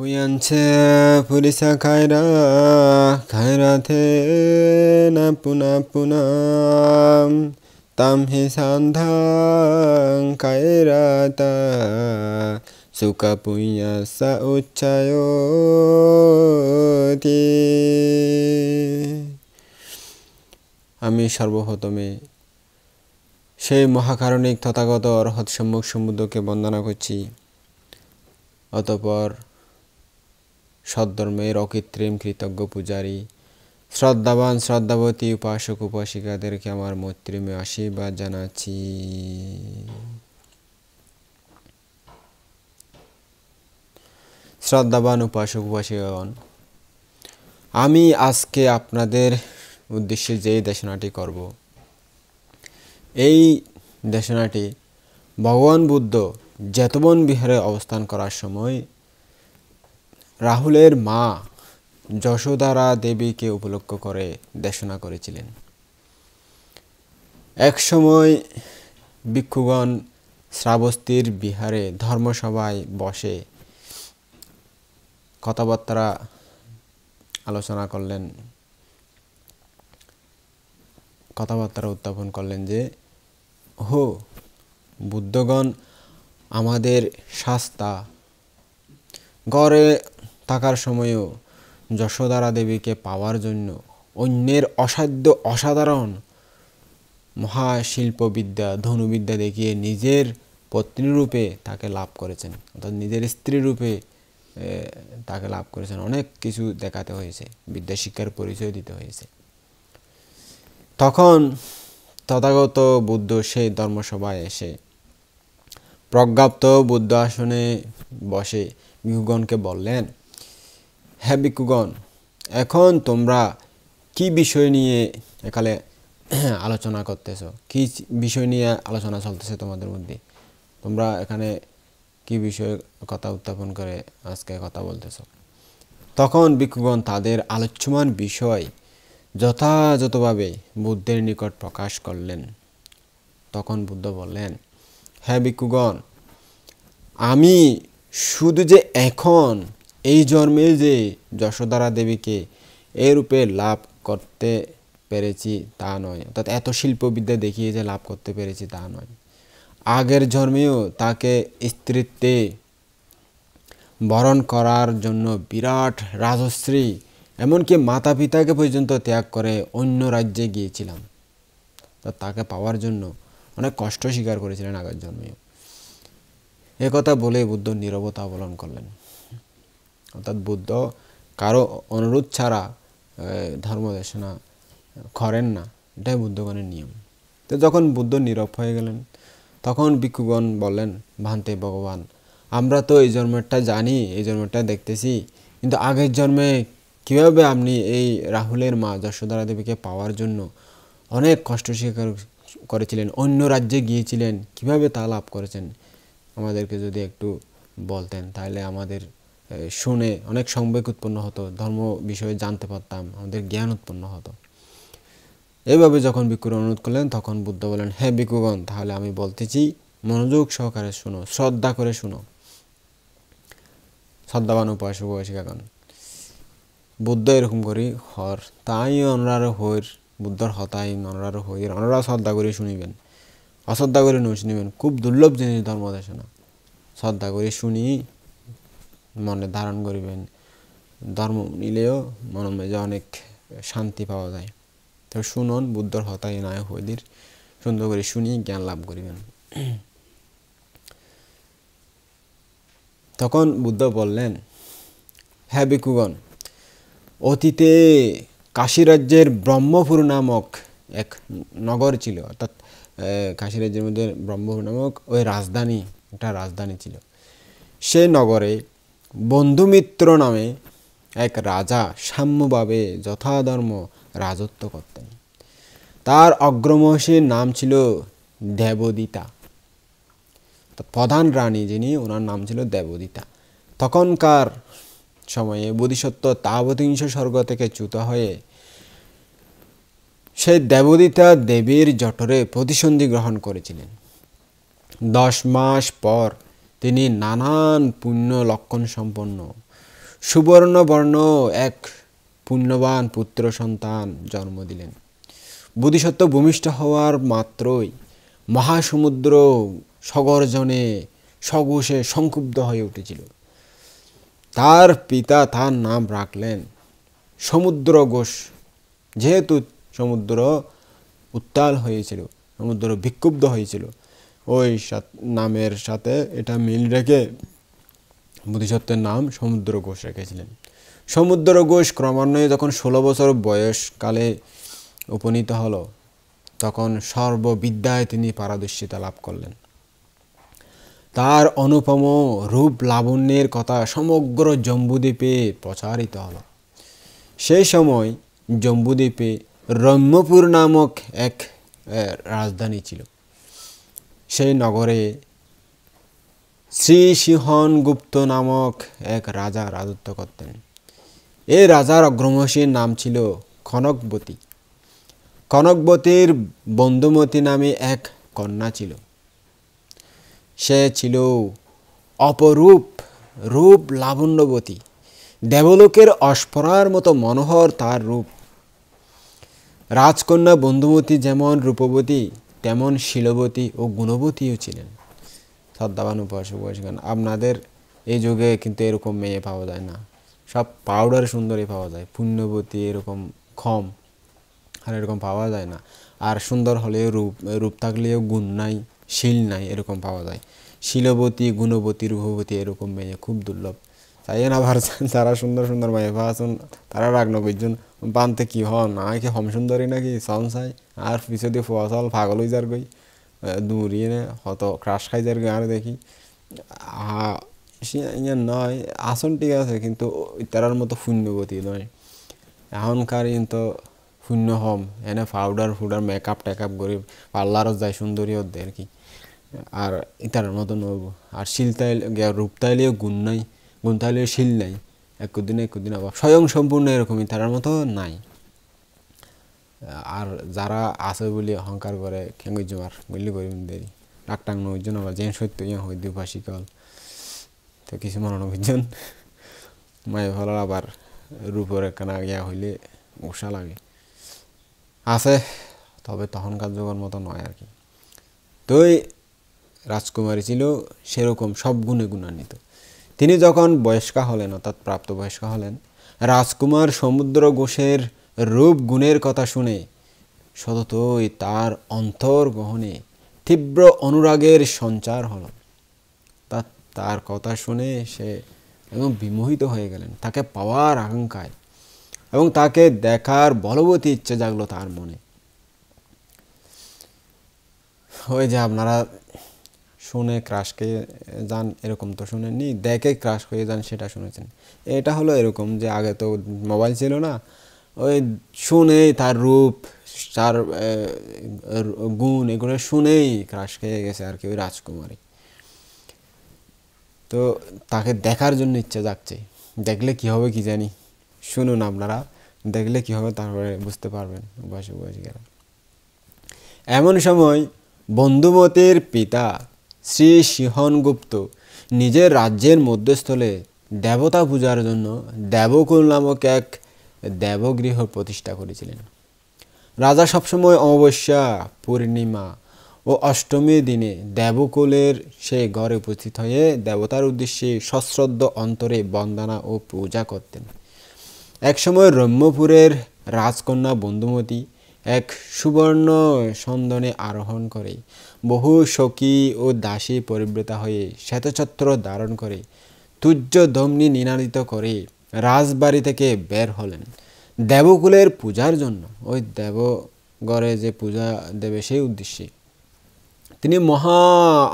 Puyanche purisa khaira the na puna puna tam hi sandhang khaira ta sukha punya sa uchayoti আমি সর্বপ্রথমে সেই মহাকারণিক তথাগত অরহৎ সম্মুখ সমুদ্রকে বন্দনা করছি। অতঃপর সদ্ধর্মের অকৃত্রিম কৃতজ্ঞ পূজারী শ্রদ্ধাবান শ্রদ্ধাবতী উপাসক উপাসিকাদেরকে আমার মৈত্রীময় আশীর্বাদ জানাচ্ছি। শ্রদ্ধাবান উপাসক উপাসিকাগণ, আমি আজকে আপনাদের উদ্দেশ্যে যেই দেশনাটি করব, এই দেশনাটি ভগবান বুদ্ধ জেতবন বিহারে অবস্থান করার সময় রাহুলের মা যশোদারা দেবীকে উপলক্ষ করে দেশনা করেছিলেন। এক সময় ভিক্ষুগণ শ্রাবস্তীর বিহারে ধর্মসভায় বসে কথাবার্তা আলোচনা করলেন, কথাবার্তা উত্থাপন করলেন যে বুদ্ধগণ আমাদের শাস্তা গড়ে থাকার সময়ও যশোদারা দেবীকে পাওয়ার জন্য অন্যের অসাধ্য অসাধারণ মহাশিল্পবিদ্যা ধনুবিদ্যা দেখিয়ে নিজের পত্নীরূপে তাকে লাভ করেছেন, অর্থাৎ নিজের স্ত্রীরূপে তাকে লাভ করেছেন। অনেক কিছু দেখাতে হয়েছে, বিদ্যা শিক্ষার পরিচয় দিতে হয়েছে। তখন তথাগত বুদ্ধ সেই ধর্মসভায় এসে প্রজ্ঞাপ্ত বুদ্ধ আসনে বসে ভিক্ষুগণকে বললেন, হে ভিক্ষুগণ, এখন তোমরা কি বিষয় নিয়ে এখানে আলোচনা করতেছ? কি বিষয় নিয়ে আলোচনা চলতেছে তোমাদের মধ্যে? তোমরা এখানে কি বিষয়ে কথা উত্থাপন করে আজকে কথা বলতেছ? তখন ভিক্ষুগণ তাদের আলোচ্যমান বিষয় যথাযথভাবে বুদ্ধের নিকট প্রকাশ করলেন। তখন বুদ্ধ বললেন, হে ভিক্ষুগণ, আমি শুধু যে এখন এই জন্মে যে যশোদারা দেবীকে এই রূপে লাভ করতে পেরেছি তা নয়, অর্থাৎ এত শিল্পবিদ্যা দেখিয়ে যে লাভ করতে পেরেছি তা নয়, আগের জন্মেও তাকে স্ত্রীত্বে বরণ করার জন্য বিরাট রাজশ্রী, এমনকি মাতা পিতাকে পর্যন্ত ত্যাগ করে অন্য রাজ্যে গিয়েছিলাম। তাকে পাওয়ার জন্য অনেক কষ্ট স্বীকার করেছিলেন আগের জন্মেও। একথা বলে বুদ্ধ নীরবতা অবলম্বন করলেন। অর্থাৎ বুদ্ধ কারো অনুরোধ ছাড়া ধর্মদেশনা করেন না, এটাই বুদ্ধগণের নিয়ম। তো যখন বুদ্ধ নীরব হয়ে গেলেন, তখন ভিক্ষুগণ বললেন, ভান্তে ভগবান, আমরা তো এই জন্মেরটা জানি, এই জন্মেরটা দেখতেছি, কিন্তু আগের জন্মে কীভাবে আপনি এই রাহুলের মা যশোদারা দেবীকে পাওয়ার জন্য অনেক কষ্ট স্বীকার করেছিলেন, অন্য রাজ্যে গিয়েছিলেন, কিভাবে তা লাভ করেছেন, আমাদেরকে যদি একটু বলতেন তাহলে আমাদের শুনে অনেক সংবেগ উৎপন্ন হতো, ধর্ম বিষয়ে জানতে পারতাম, আমাদের জ্ঞান উৎপন্ন হতো। এইভাবে যখন ভিক্ষুর অনুরোধ করলেন, তখন বুদ্ধ বলেন, হে ভিক্ষুগণ, তাহলে আমি বলতেছি, মনোযোগ সহকারে শুনো, শ্রদ্ধা করে শুনো। শ্রদ্ধাবান উপাসক উপাসিকাগণ, বুদ্ধ এরকম করি হর তাই অনরার হইর, বুদ্ধর হতাই অনরার হইর, অনরা শ্রদ্ধা করে শুনিবেন, অশ্রদ্ধা করে নয় শুনিবেন। খুব দুর্লভ জিনিস ধর্মদেশনা, শ্রদ্ধা করে শুনি মনে ধারণ করিবেন। ধর্ম নিলেও মনের মাঝে অনেক শান্তি পাওয়া যায়। তো শুনুন, বুদ্ধর হতাই নয় হইলির, সুন্দর করে শুনি জ্ঞান লাভ করিবেন। তখন বুদ্ধ বললেন, হে ভিক্ষুগণ, অতীতে কাশী রাজ্যের ব্রহ্মপুর নামক এক নগর ছিল, অর্থাৎ কাশী রাজ্যের মধ্যে ব্রহ্মপুর নামক ওই রাজধানী, একটা রাজধানী ছিল। সে নগরে বন্ধুমিত্র নামে এক রাজা সাম্যভাবে যথাধর্ম রাজত্ব করতেন। তার অগ্রমহিষীর নাম ছিল দেবদিতা। প্রধান রানী যিনি, ওনার নাম ছিল দেবদিতা। তখনকার সময়ে বোধিসত্ত্ব তাবতিংশ স্বর্গ থেকে চ্যুত হয়ে সেই দেবদিতা দেবীর জঠরে প্রতিসন্ধি গ্রহণ করেছিলেন। 10 মাস পর তিনি নানান পুণ্য লক্ষণ সম্পন্ন সুবর্ণবর্ণ এক পুণ্যবান পুত্র সন্তান জন্ম দিলেন। বোধিসত্ত্ব ভূমিষ্ঠ হওয়ার মাত্রই মহাসমুদ্র সগর্জনে সঘোষে সংক্ষুব্ধ হয়ে উঠেছিল। তার পিতা তার নাম রাখলেন সমুদ্র ঘোষ। যেহেতু সমুদ্র উত্তাল হয়েছিল, সমুদ্র বিক্ষুব্ধ হয়েছিল, ওই নামের সাথে এটা মিল রেখে বোধিসত্ত্বের নাম সমুদ্র ঘোষ রেখেছিলেন। সমুদ্র ঘোষ ক্রমান্বয়ে যখন 16 বছর বয়সকালে উপনীত হল, তখন সর্ববিদ্যায় তিনি পারদর্শিতা লাভ করলেন। তার অনুপম রূপ লাবণ্যের কথা সমগ্র জম্বুদ্বীপে প্রচারিত হল। সেই সময় জম্বুদ্বীপে রম্যপুর নামক এক রাজধানী ছিল। সেই নগরে শ্রীসিংহনগুপ্ত নামক এক রাজা রাজত্ব করতেন। এই রাজার অগ্রমসীর নাম ছিল কনকবতী। কনকবতীর বন্ধুমতী নামে এক কন্যা ছিল। সে ছিল অপরূপ রূপ লাবণ্যবতী। দেবলোকের অস্পরার মতো মনোহর তার রূপ। রাজকন্যা বন্ধুমতী যেমন রূপবতী, তেমন শীলবতী ও গুণবতীও ছিলেন। শ্রদ্ধাবান উপাসক-উপাসিকাগণ, আপনাদের এই যুগে কিন্তু এরকম মেয়ে পাওয়া যায় না। সব পাউডার সুন্দরী পাওয়া যায়, পুণ্যবতী এরকম কম, আর এরকম পাওয়া যায় না। আর সুন্দর হলেও রূপ থাকলেও গুণ নাই, শীল নাই, এরকম পাওয়া যায়। শীলবতী, গুণবতী, রূপবতী এরকম মেয়ে খুব দুর্লভ। তাই আবার যারা সুন্দর সুন্দর মেয়ে পাওয়াছেন তারা রাগ নকজন বানতে কি হন কি হম সুন্দরী নাকি সন চাই আর পিছু দিয়ে ফোয়া চাল পাগল হয়ে যার গই দূরিয়ে হত ক্রাশ খাই যার গই। আর দেখি ইয়ে নয়, আসন ঠিক আছে, কিন্তু তারার মতো পুণ্যবতী নয়। এখনকার কিন্তু শূন্য হম এনে পাউডার ফুডার মেকআপ টেকআপ করে পার্লারও যায় সুন্দরী ওদের আর কি। আর ইতার মতো নব আর শিল তাইল রূপ তাইলেও গুণ নাই, গুণ তাইলেও শিল নাই, একদিন আবার স্বয়ং সম্পূর্ণ এরকমই তার মতো নাই। আর যারা আছে বলে অহংকার করে খেঙ্গুই জমার বুঝলি করি দেরি ডাক্তার নজন আবার যে সত্য ইয়া হই দুপাশি কল তো কিছু মনোনজন মায়ে ভালো আবার রূপের একখানা ইয়া হইলে উষা লাগে আছে, তবে তখনকার যুগের মতো নয় আর কি। তো রাজকুমারী ছিল সেরকম সব গুণে গুণান্বিত। তিনি যখন বয়স্কা হলেন, অর্থাৎ প্রাপ্তবয়স্কা হলেন, রাজকুমার সমুদ্র ঘোষের রূপ গুণের কথা শুনে সততই তার অন্তর গহনে তীব্র অনুরাগের সঞ্চার হল। তার কথা শুনে সে একদম বিমোহিত হয়ে গেলেন, তাকে পাওয়ার আকাঙ্ক্ষায় এবং তাকে দেখার বলবতী ইচ্ছে জাগলো তার মনে। ওই যে আপনারা শুনে ক্রাশ খেয়ে যান এরকম তো শুনেননি, দেখে ক্রাশ হয়ে যান সেটা শুনেছেন। এটা হলো এরকম যে আগে তো মোবাইল ছিল না, ওই শুনেই তার রূপ, তার গুণ এগুলো শুনেই ক্রাশ খেয়ে গেছে আর কি ওই রাজকুমারী। তো তাকে দেখার জন্য ইচ্ছা জাগছে। দেখলে কি হবে কি জানি, শুনুন আপনারা, দেখলে কি হবে তারপরে বুঝতে পারবেন উপাসক-উপাসিকারা। এমন সময় বন্ধুমতীর পিতা শ্রী সিংহনগুপ্ত নিজের রাজ্যের মধ্যস্থলে দেবতা পূজার জন্য দেবকুল নামক এক দেবগৃহ প্রতিষ্ঠা করেছিলেন। রাজা সবসময় অমাবস্যা, পূর্ণিমা ও অষ্টমীর দিনে দেবকুলের সেই ঘরে উপস্থিত হয়ে দেবতার উদ্দেশ্যে সশ্রদ্ধ অন্তরে বন্দনা ও পূজা করতেন। একসময় রম্যপুরের রাজকন্যা বন্ধুমতী এক সুবর্ণ সন্দনে আরোহণ করে বহু সখী ও দাসী পরিবৃতা হয়ে শ্বেতছত্র ধারণ করে তুজ্য দমনি নিনাদিত করে রাজবাড়ি থেকে বের হলেন দেবকুলের পূজার জন্য। ওই দেবগড়ে যে পূজা দেবে সেই উদ্দেশ্যে তিনি মহা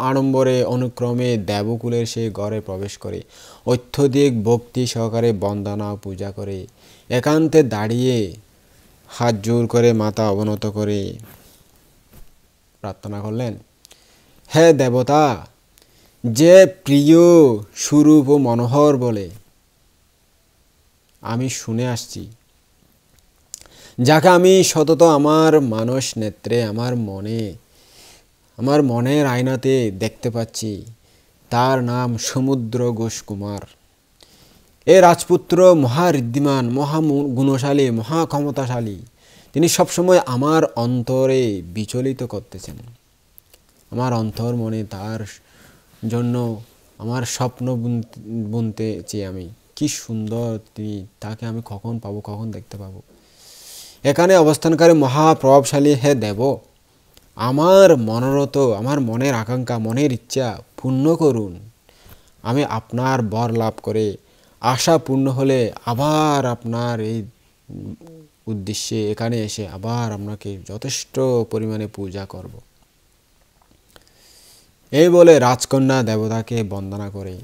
আড়ম্বরে অনুক্রমে দেবকুলের সেই ঘরে প্রবেশ করে অত্যধিক ভক্তি সহকারে বন্দনা পূজা করে একান্তে দাঁড়িয়ে হাত জোর করে মাথা অবনত করে প্রার্থনা করলেন, হে দেবতা, যে প্রিয় সুরূপ ও মনোহর বলে আমি শুনে আসছি, যাকে আমি সতত আমার মানস নেত্রে আমার মনের আয়নাতে দেখতে পাচ্ছি, তার নাম সমুদ্র ঘোষ কুমার। এ রাজপুত্র মহাঋদ্ধিমান, মহাগুণশালী, মহাক্ষমতাশালী। তিনি সবসময় আমার অন্তরে বিচলিত করতেছেন। আমার অন্তর মনে তার জন্য আমার স্বপ্ন বুনতেছি আমি। কি সুন্দর তিনি, তাকে আমি কখন পাবো, কখন দেখতে পাবো। এখানে অবস্থানকারী মহাপ্রভাবশালী হে দেব, আমার মনোরথ, আমার মনের আকাঙ্ক্ষা, মনের ইচ্ছা পূর্ণ করুন। আমি আপনার বর লাভ করে আশা পূর্ণ হলে আবার আপনার এই উদ্দেশ্যে এখানে এসে আবার আপনাকে যথেষ্ট পরিমাণে পূজা করব। এই বলে রাজকন্যা দেবতাকে বন্দনা করে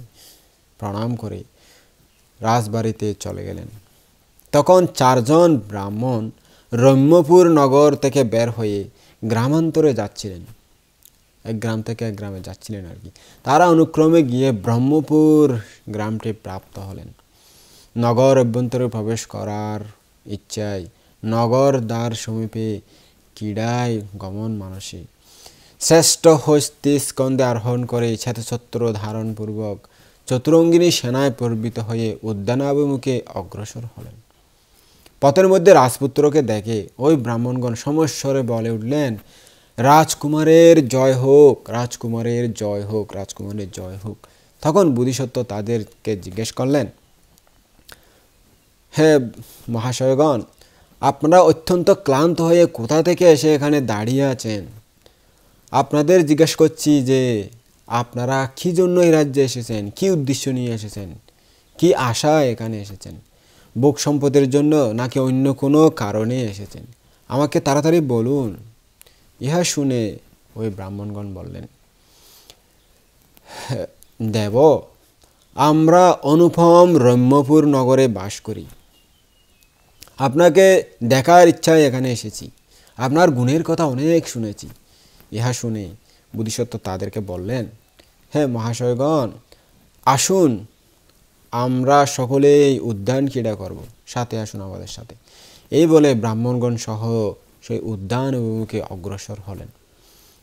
প্রণাম করে রাজবাড়িতে চলে গেলেন। তখন 4 জন ব্রাহ্মণ রম্যপুর নগর থেকে বের হয়ে গ্রামান্তরে যাচ্ছিলেন। এক গ্রাম থেকে এক গ্রামে যাচ্ছিলেন আর কি। তারা অনুক্রমে গিয়ে ব্রহ্মপুর গ্রামটি প্রাপ্ত হলেন। নগর অভ্যন্তরে প্রবেশ করার ইচ্ছায় নগর দ্বার সমীপে ক্রীড়ায় গমন মানসে শ্রেষ্ঠ হস্তি স্কন্ধে আরোহণ করে শ্বেতছত্র ধারণপূর্বক চতুরঙ্গিনী সেনায় পরিবৃত হয়ে উদ্যানাভিমুখে অগ্রসর হলেন। পথের মধ্যে রাজপুত্রকে দেখে ওই ব্রাহ্মণগণ সমস্বরে বলে উঠলেন, রাজকুমারের জয় হোক, রাজকুমারের জয় হোক, রাজকুমারের জয় হোক। তখন বোধিসত্ত্ব তাদেরকে জিজ্ঞেস করলেন, হে মহাশয়গণ, আপনারা অত্যন্ত ক্লান্ত হয়ে কোথা থেকে এসে এখানে দাঁড়িয়ে আছেন? আপনাদের জিজ্ঞেস করছি যে আপনারা কি জন্য এই রাজ্যে এসেছেন, কি উদ্দেশ্য নিয়ে এসেছেন, কি আশায় এখানে এসেছেন? ভোগ সম্পদের জন্য নাকি অন্য কোনো কারণে এসেছেন? আমাকে তাড়াতাড়ি বলুন। ইহা শুনে ওই ব্রাহ্মণগণ বললেন, দেব, আমরা অনুপম রম্যপুর নগরে বাস করি। আপনাকে দেখার ইচ্ছায় এখানে এসেছি। আপনার গুণের কথা অনেক শুনেছি। ইহা শুনে বোধিসত্ত্ব তাদেরকে বললেন, হে মহাশয়গণ, আসুন আমরা সকলেই উদ্যান ক্রীড়া করব, সাথে আসুন আমাদের সাথে। এই বলে ব্রাহ্মণগণ সহ সেই উদ্যান অভিমুখে অগ্রসর হলেন।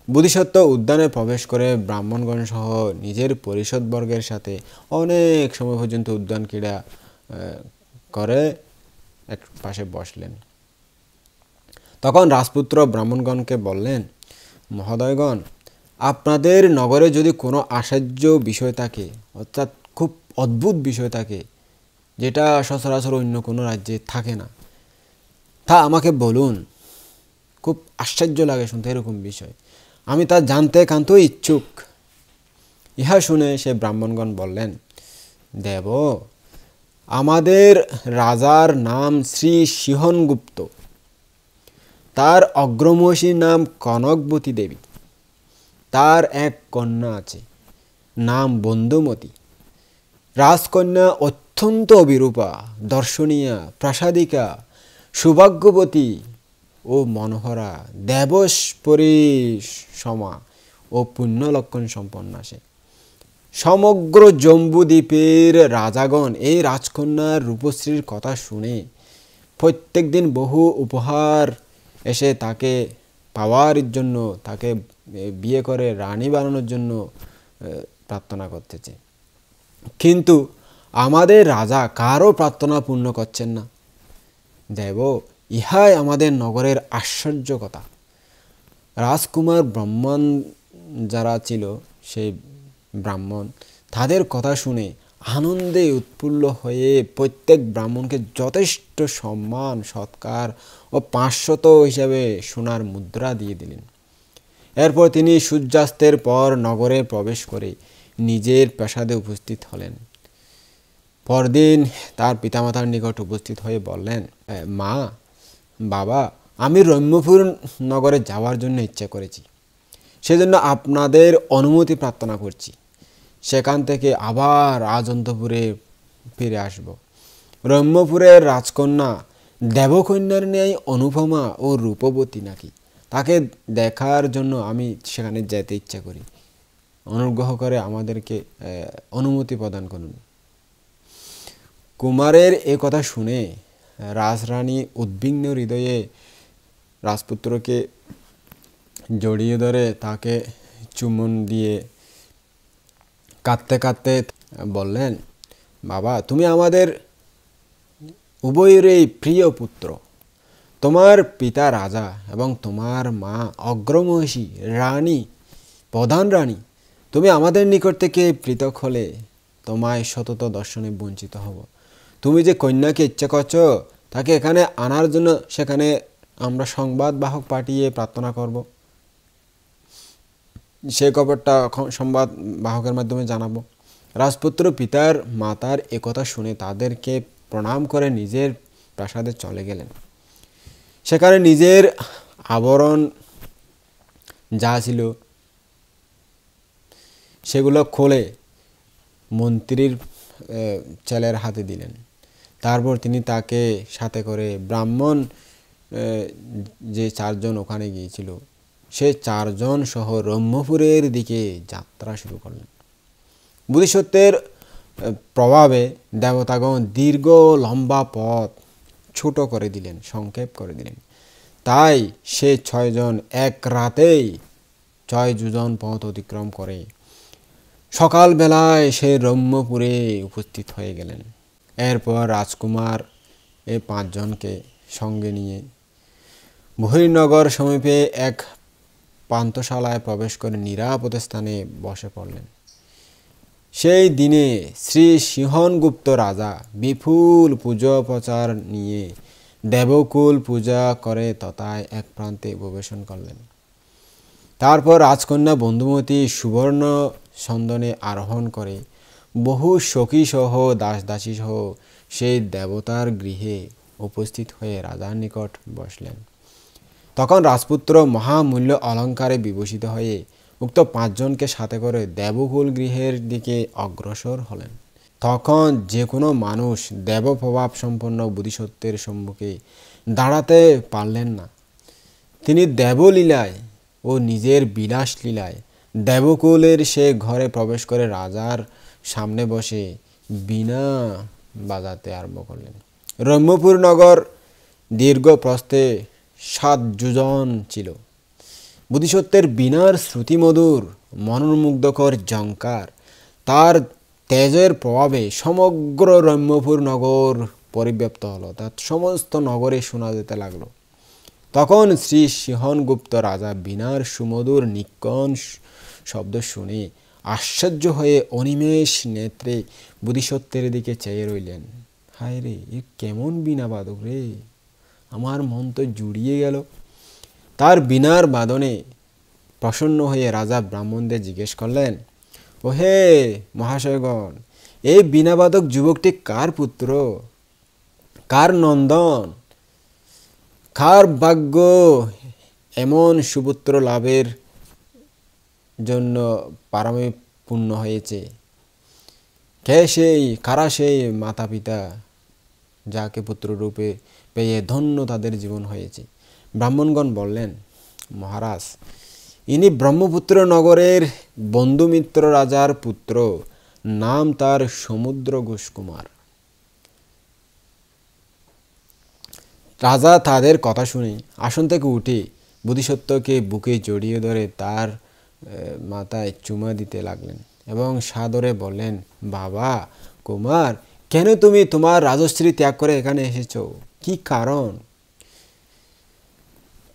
বোধিসত্ত্ব উদ্যানে প্রবেশ করে ব্রাহ্মণগণ সহ নিজের পরিষদবর্গের সাথে অনেক সময় পর্যন্ত উদ্যান ক্রীড়া করে এক পাশে বসলেন। তখন রাজপুত্র ব্রাহ্মণগণকে বললেন, মহোদয়গণ, আপনাদের নগরে যদি কোনো আশ্চর্য বিষয় থাকে, অর্থাৎ খুব অদ্ভুত বিষয় থাকে, যেটা সচরাচর অন্য কোনো রাজ্যে থাকে না, তা আমাকে বলুন। খুব আশ্চর্য লাগে শুনতে এরকম বিষয়, আমি তা জানতে একান্ত ইচ্ছুক। ইহা শুনে সে ব্রাহ্মণগণ বললেন, দেব, আমাদের রাজার নাম শ্রী সিংহনগুপ্ত। তার অগ্রমহিষীর নাম কনকবতী দেবী। তার এক কন্যা আছে, নাম বন্দুমতী। রাজকন্যা অত্যন্ত অবিরূপা, দর্শনীয়া, প্রাসাদিকা, সৌভাগ্যবতী ও মনোহরা, দেবপরিসমা ও পুণ্যলক্ষণ সম্পন্না সে। সমগ্র জম্বুদ্বীপের রাজাগণ এই রাজকন্যার রূপশ্রীর কথা শুনে প্রত্যেক দিন বহু উপহার এসে তাকে পাওয়ার জন্য, তাকে বিয়ে করে রানী বানানোর জন্য প্রার্থনা করতেছে। কিন্তু আমাদের রাজা কারও প্রার্থনা পূর্ণ করছেন না। দেব, ইহাই আমাদের নগরের আশ্চর্য কথা। রাজকুমার ব্রাহ্মণ যারা ছিল, সেই ব্রাহ্মণ তাদের কথা শুনে আনন্দে উৎফুল্ল হয়ে প্রত্যেক ব্রাহ্মণকে যথেষ্ট সম্মান, সৎকার ও 500 হিসাবে সোনার মুদ্রা দিয়ে দিলেন। এরপর তিনি সূর্যাস্তের পর নগরে প্রবেশ করে নিজের প্রাসাদে উপস্থিত হলেন। পরদিন তার পিতামাতার নিকট উপস্থিত হয়ে বললেন, মা, বাবা, আমি রম্যপুর নগরে যাওয়ার জন্য ইচ্ছা করেছি। সেজন্য আপনাদের অনুমতি প্রার্থনা করছি। সেখান থেকে আবার রাজন্তপুরে ফিরে আসব। রম্যপুরের রাজকন্যা দেবকন্যার ন্যায় অনুপমা ও রূপবতী নাকি, তাকে দেখার জন্য আমি সেখানে যেতে ইচ্ছা করি। অনুগ্রহ করে আমাদেরকে অনুমতি প্রদান করুন। কুমারের এ কথা শুনে রাজরানী উদ্বিগ্ন হৃদয়ে রাজপুত্রকে জড়িয়ে ধরে তাকে চুম্বন দিয়ে কাঁদতে কাঁদতে বললেন, বাবা, তুমি আমাদের উভয়েরই প্রিয় পুত্র। তোমার পিতা রাজা এবং তোমার মা অগ্রমহিষী রানী, প্রধান রানী। তুমি আমাদের নিকট থেকে পৃথক হলে তোমায় সতত দর্শনে বঞ্চিত হব। তুমি যে কন্যাকে ইচ্ছা করছ তাকে এখানে আনার জন্য সেখানে আমরা সংবাদ বাহক পাঠিয়ে প্রার্থনা করব। সে খবরটা সংবাদ বাহকের মাধ্যমে জানাবো। রাজপুত্র পিতার মাতার একথা শুনে তাদেরকে প্রণাম করে নিজের প্রাসাদে চলে গেলেন। সেখানে নিজের আবরণ যা ছিল সেগুলো খুলে মন্ত্রীর ছেলের হাতে দিলেন। তারপর তিনি তাকে সাথে করে ব্রাহ্মণ যে চারজন ওখানে গিয়েছিল সে চারজন সহ ব্রহ্মপুরের দিকে যাত্রা শুরু করলেন। বোধিসত্ত্বের প্রভাবে দেবতাগণ দীর্ঘ লম্বা পথ ছোট করে দিলেন, সংক্ষেপ করে দিলেন। তাই সে 6 জন এক রাতেই 6 যোজন পথ অতিক্রম করে সকালবেলায় সে ব্রহ্মপুরে উপস্থিত হয়ে গেলেন। এরপর রাজকুমার এই 5 জনকে সঙ্গে নিয়ে বহির্নগর সমীপে এক পান্থশালায় প্রবেশ করে নিরাপদ স্থানে বসে পড়লেন। সেই দিনে শ্রী সিংহনগুপ্ত রাজা বিপুল পূজোপচার নিয়ে দেবকুল পূজা করে তথায় এক প্রান্তে উপবেশন করলেন। তারপর রাজকন্যা বন্ধুমতী সুবর্ণ সন্দনে আরোহণ করে বহু সখী সহ দাস দাসী সহ সেই দেবতার গৃহে উপস্থিত হয়ে রাজার নিকট বসলেন। তখন রাজপুত্র মহামূল্য অলঙ্কারে বিভূষিত হয়ে উক্ত 5 জনকে সাথে করে দেবকুল গৃহের দিকে অগ্রসর হলেন। তখন যে কোনো মানুষ দেবপ্রভাব সম্পন্ন বোধিসত্ত্বের সম্মুখে দাঁড়াতে পারলেন না। তিনি দেবলীলায় ও নিজের বিলাস লীলায় দেবকুলের সে ঘরে প্রবেশ করে রাজার সামনে বসে বীণা বাজাতে আরম্ভ করলেন। ব্রহ্মপুর নগর দীর্ঘ প্রস্থে 7 যোজন ছিল। বোধিসত্ত্বের বীণার শ্রুতিমধুর মনোমুগ্ধকর ঝঙ্কার তার তেজের প্রভাবে সমগ্র ব্রহ্মপুর নগর পরিব্যাপ্ত হলো, তার সমস্ত নগরে শোনা যেতে লাগলো। তখন শ্রী সিংহনগুপ্ত রাজা বীণার সুমধুর নিক্কণ শব্দ শুনে আশ্চর্য হয়ে অনিমেষ নেত্রে বোধিসত্ত্বের দিকে চেয়ে রইলেন। হায় রে, এ কেমন বীণা বাদক রে, আমার মন তো জুড়িয়ে গেল। তার বীণার বাদনে প্রসন্ন হয়ে রাজা ব্রাহ্মণদের জিজ্ঞেস করলেন, ও হে মহাশয়গণ, এই বীণাবাদক যুবকটি কার পুত্র, কার নন্দন, কার ভাগ্য এমন সুপুত্র লাভের জন্য পারমে পূর্ণ হয়েছে? কারা সেই মাতা পিতা যাকে পুত্ররূপে পেয়ে ধন্য তাদের জীবন হয়েছে? ব্রাহ্মণগণ বললেন, মহারাজ, ইনি ব্রহ্মপুত্র নগরের বন্ধুমিত্র রাজার পুত্র, নাম তার সমুদ্র ঘোষকুমার। রাজা তাদের কথা শুনে আসন থেকে উঠে বোধিসত্ত্বকে বুকে জড়িয়ে ধরে তার মাথায় চুমা দিতে লাগলেন এবং সাদরে বললেন, বাবা কুমার, কেন তুমি তোমার রাজশ্রী ত্যাগ করে এখানে এসেছো? কি কারণ?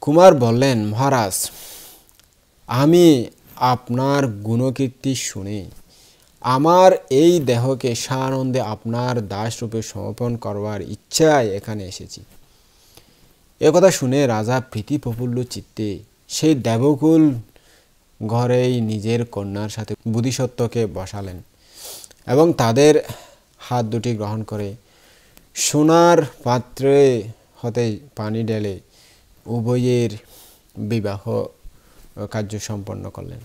কুমার বললেন, মহারাজ, আমি আপনার গুণকীর্তি শুনে আমার এই দেহকে সানন্দে আপনার দাসরূপে সমর্পণ করবার ইচ্ছায় এখানে এসেছি। একথা শুনে রাজা প্রীতি প্রফুল্ল চিত্তে সেই দেবকুল ঘরেই নিজের কন্যার সাথে বোধিসত্ত্বকে বসালেন এবং তাদের হাত দুটি গ্রহণ করে সোনার পাত্রে হতে পানি ঢেলে উভয়ের বিবাহ কার্য সম্পন্ন করলেন।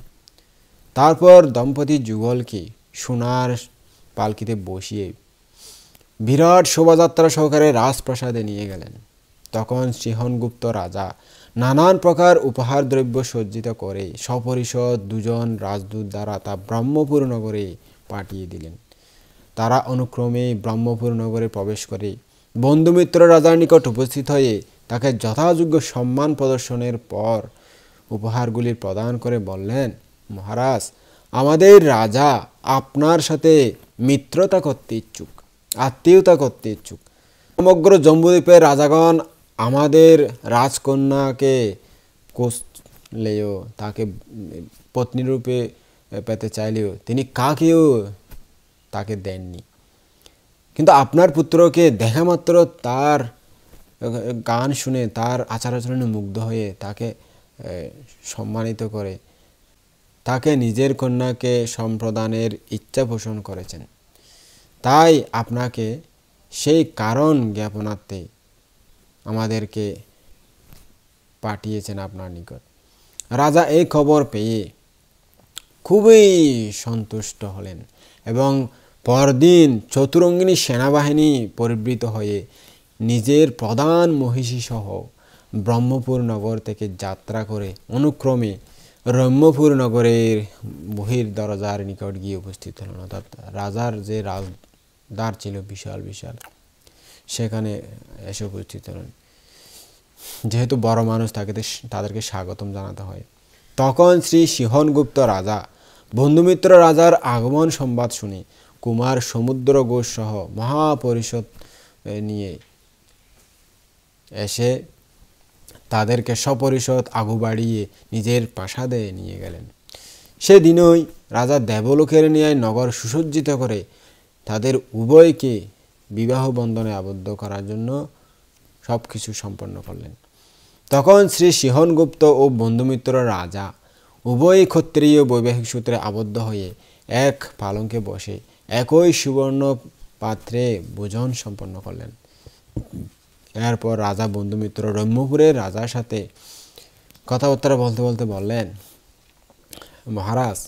তারপর দম্পতি যুগলকে সোনার পালকিতে বসিয়ে বিরাট শোভাযাত্রা সহকারে রাজপ্রাসাদে নিয়ে গেলেন। তখন সিংহনগুপ্ত রাজা নানান প্রকার উপহার দ্রব্য সজ্জিত করে সপরিষদ 2 জন রাজদূত দ্বারা তা ব্রহ্মপুর নগরে পাঠিয়ে দিলেন। তারা অনুক্রমে ব্রহ্মপুর নগরে প্রবেশ করে বন্ধুমিত্র রাজার নিকট উপস্থিত হয়ে তাকে যথাযোগ্য সম্মান প্রদর্শনের পর উপহারগুলি প্রদান করে বললেন, মহারাজ, আমাদের রাজা আপনার সাথে মিত্রতা করতে ইচ্ছুক, আত্মীয়তা করতে ইচ্ছুক। সমগ্র জম্বুদ্বীপের রাজাগণ আমাদের রাজকন্যাকে কোসলেও, তাকে পত্নীরূপে পেতে চাইলেও তিনি কাকেও তাকে দেননি। কিন্তু আপনার পুত্রকে দেখা মাত্র তার গান শুনে, তার আচার আচরণে মুগ্ধ হয়ে তাকে সম্মানিত করে তাকে নিজের কন্যাকে সম্প্রদানের ইচ্ছা পোষণ করেছেন। তাই আপনাকে সেই কারণ জ্ঞাপনার্থে আমাদেরকে পাঠিয়েছেন আপনার নিকট। রাজা এই খবর পেয়ে খুবই সন্তুষ্ট হলেন এবং পরদিন চতুরঙ্গিনী সেনাবাহিনী পরিবৃত হয়ে নিজের প্রধান মহিষী সহ ব্রহ্মপুর নগর থেকে যাত্রা করে অনুক্রমে ব্রহ্মপুর নগরের বহির দরজার নিকট গিয়ে উপস্থিত হলেন। অর্থাৎ রাজার যে রাজদ্বার ছিল বিশাল বিশাল, সেখানে এসে উপস্থিত হলেন। যেহেতু বড় মানুষ থাকে, তাদেরকে স্বাগতম জানাতে হয়। তখন শ্রী সিংহনগুপ্ত রাজা বন্ধুমিত্র রাজার আগমন সংবাদ শুনে কুমার সমুদ্রঘোষ সহ মহাপরিষদ নিয়ে এসে তাদেরকে সপরিষদ আগু বাড়িয়ে নিজের প্রাসাদে নিয়ে গেলেন। সেদিনই রাজা দেবলোকের ন্যায় নগর সুসজ্জিত করে তাদের উভয়কে বিবাহ বন্ধনে আবদ্ধ করার জন্য সব কিছু সম্পন্ন করলেন। তখন শ্রী সিংহনগুপ্ত ও বন্ধুমিত্র রাজা উভয় ক্ষত্রিয় বৈবাহিক সূত্রে আবদ্ধ হয়ে এক পালঙ্কে বসে একই সুবর্ণ পাত্রে ভোজন সম্পন্ন করলেন। এরপর রাজা বন্ধুমিত্র ব্রহ্মপুরের রাজার সাথে কথাবার্তা বলতে বলতে বললেন, মহারাজ,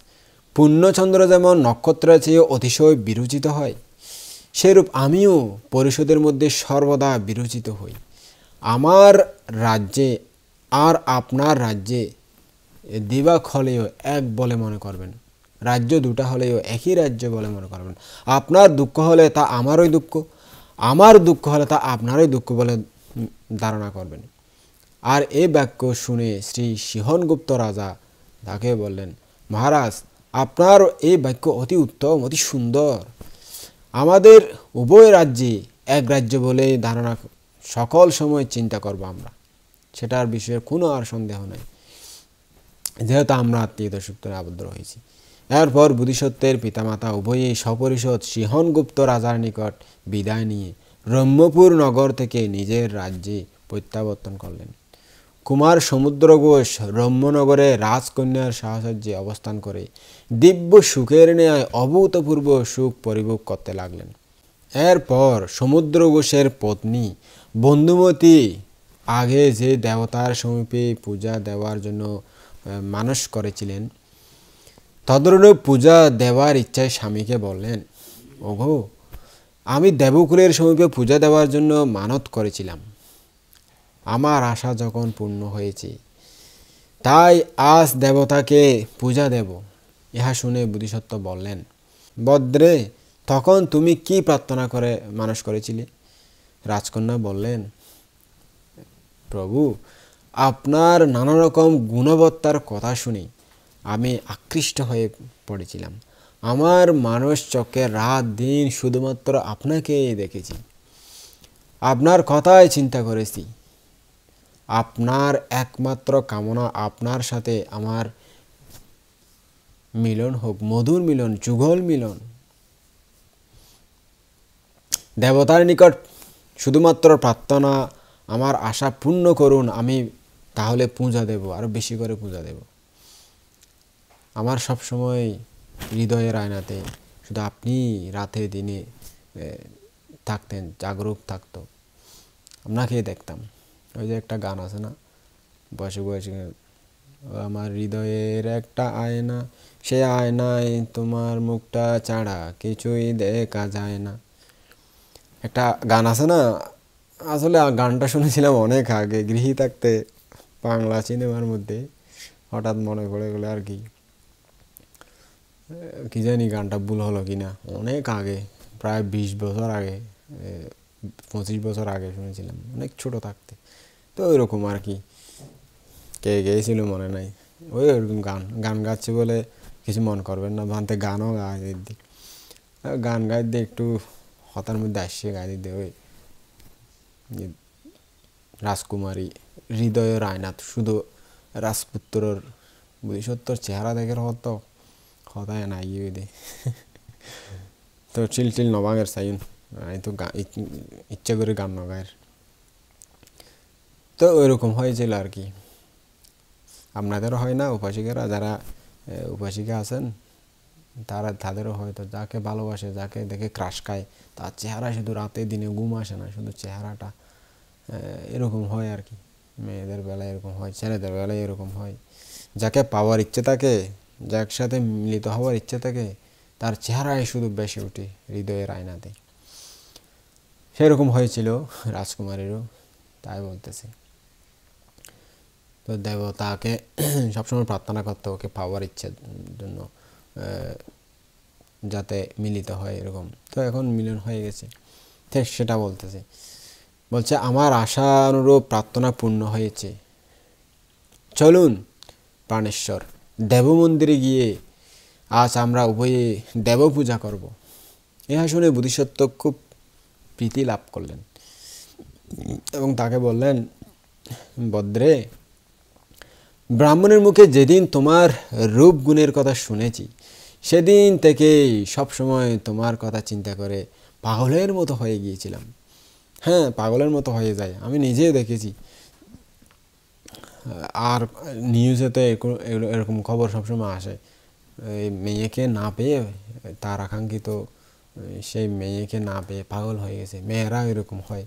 পূর্ণচন্দ্র যেমন নক্ষত্রের চেয়ে অতিশয় বিরচিত হয়, সেরূপ আমিও পরিষদের মধ্যে সর্বদা বিরচিত হই। আমার রাজ্যে আর আপনার রাজ্যে দিবাক হলেও এক বলে মনে করবেন, রাজ্য দুটা হলেও একই রাজ্য বলে মনে করবেন। আপনার দুঃখ হলে তা আমারই দুঃখ, আমার দুঃখ হলে তা আপনারই দুঃখ বলে ধারণা করবেন। আর এই বাক্য শুনে শ্রী সিংহনগুপ্ত রাজা তাকে বললেন, মহারাজ, আপনার এই বাক্য অতি উত্তম, অতি সুন্দর। আমাদের উভয় রাজ্যে এক রাজ্য বলে ধারণা সকল সময় চিন্তা করব আমরা, সেটার বিষয়ে কোনো আর সন্দেহ নেই, যেহেতু আমরা আত্মীয়তা সূত্রে আবদ্ধ রয়েছি। এরপর বোধিসত্ত্বের পিতামাতা উভয়েই সপরিষদ সিংহনগুপ্ত রাজার নিকট বিদায় নিয়ে ব্রহ্মপুর নগর থেকে নিজের রাজ্যে প্রত্যাবর্তন করলেন। কুমার সমুদ্রঘোষ ব্রহ্মনগরে রাজকন্যার সাহচর্যে অবস্থান করে দিব্য সুখের ন্যায় অভূতপূর্ব সুখ পরিভোগ করতে লাগলেন। এরপর সমুদ্রঘোষের পত্নী বন্ধুমতী আগে যে দেবতার সমীপে পূজা দেওয়ার জন্য মানস করেছিলেন, তদনুরূপ পূজা দেওয়ার ইচ্ছায় স্বামীকে বললেন, ওগো, আমি দেবকুলের সমীপে পূজা দেওয়ার জন্য মানত করেছিলাম, আমার আশা যখন পূর্ণ হয়েছে, তাই আজ দেবতাকে পূজা দেব। ইহা শুনে বোধিসত্ত্ব বললেন, বদ্রে, তখন তুমি কি প্রার্থনা করে মানস করেছিলে? রাজকন্যা বললেন, প্রভু, আপনার নানা রকম গুণবত্তার কথা শুনে আমি আকৃষ্ট হয়ে পড়েছিলাম। আমার মানস চক্রে রাত দিন শুধুমাত্র আপনাকেই দেখেছি, আপনার কথাই চিন্তা করেছি। আপনার একমাত্র কামনা আপনার সাথে আমার মিলন হোক, মধুর মিলন, যুগল মিলন। দেবতার নিকট শুধুমাত্র প্রার্থনা, আমার আশা পূর্ণ করুন, আমি তাহলে পূজা দেব, আরো বেশি করে পূজা দেব। আমার সবসময় হৃদয়ের আয়নাতে শুধু আপনি রাতে দিনে থাকতেন, জাগরুক থাকতো, আপনাকেই দেখতাম। ওই যে একটা গান আছে না, বয়সে বয়সে, আমার হৃদয়ের একটা আয়না, সে আয়নায় তোমার মুখটা ছাড়া কিছুই দেখা যায় না, একটা গান আছে না। আসলে গানটা শুনেছিলাম অনেক আগে, গৃহী থাকতে বাংলা সিনেমার মধ্যে, হঠাৎ মনে পড়ে গেলো আর কি। কি জানি গানটা ভুল হলো কিনা, অনেক আগে, প্রায় 20 বছর আগে, 25 বছর আগে শুনেছিলাম, অনেক ছোট থাকতে। তো ওইরকম আর কি, কে গেয়েছিল মনে নাই। ওই ওরকম গান গাচ্ছে বলে কিছু মন করবেন না, ভানতে গানও গায় দিক। গান গাইতে একটু হতার মধ্যে আসছে, গাই দিতে ওই রাজকুমারী হৃদয় রায়নাথ শুধু রাজপুত্রর বুঝিসত্তর চেহারা দেখে হতো হতায় নাই দে তো চিল চিল নবাগের সাইন আমি তো ইচ্ছা করে গান নগায়ের। তো ওইরকম হয়েছিল আর কি। আপনাদেরও হয় না? উপাসিকারা যারা উপাসিকা আছেন তাদেরও হয়তো, যাকে ভালোবাসে, যাকে দেখে ক্রাশ খায়, তার চেহারা শুধু রাতে দিনে ঘুম আসে না, শুধু চেহারাটা এরকম হয় আর কি। মেয়েদের বেলায় এরকম হয়, ছেলেদের বেলায় এরকম হয়। যাকে পাওয়ার ইচ্ছে থাকে, যার সাথে মিলিত হওয়ার ইচ্ছে থাকে, তার চেহারায় শুধু বেশি উঠে হৃদয়ের আয়নাতে। সেরকম হয়েছিল রাজকুমারীরও, তাই বলতেছে। তো দেবতাকে সবসময় প্রার্থনা করতে, ওকে পাওয়ার ইচ্ছের জন্য, যাতে মিলিত হয় এরকম। তো এখন মিলন হয়ে গেছে, ঠিক সেটা বলতেছে। বলছে আমার আশানুরূপ প্রার্থনা পূর্ণ হয়েছে, চলুন প্রাণেশ্বর দেব মন্দিরে গিয়ে আজ আমরা উভয়ে দেব পূজা করব। ইহা শুনে বোধিসত্ত্ব খুব প্রীতি লাভ করলেন এবং তাকে বললেন, বদ্রে, ব্রাহ্মণের মুখে যেদিন তোমার রূপ গুণের কথা শুনেছি, সেদিন থেকেই সবসময় তোমার কথা চিন্তা করে পাগলের মতো হয়ে গিয়েছিলাম। হ্যাঁ, পাগলের মতো হয়ে যায়, আমি নিজেও দেখেছি। আর নিউজেতে এরকম খবর সবসময় আসে, এই মেয়েকে না পেয়ে, তার আকাঙ্ক্ষিত সেই মেয়েকে না পেয়ে পাগল হয়ে গেছে। মেয়েরা এরকম হয়,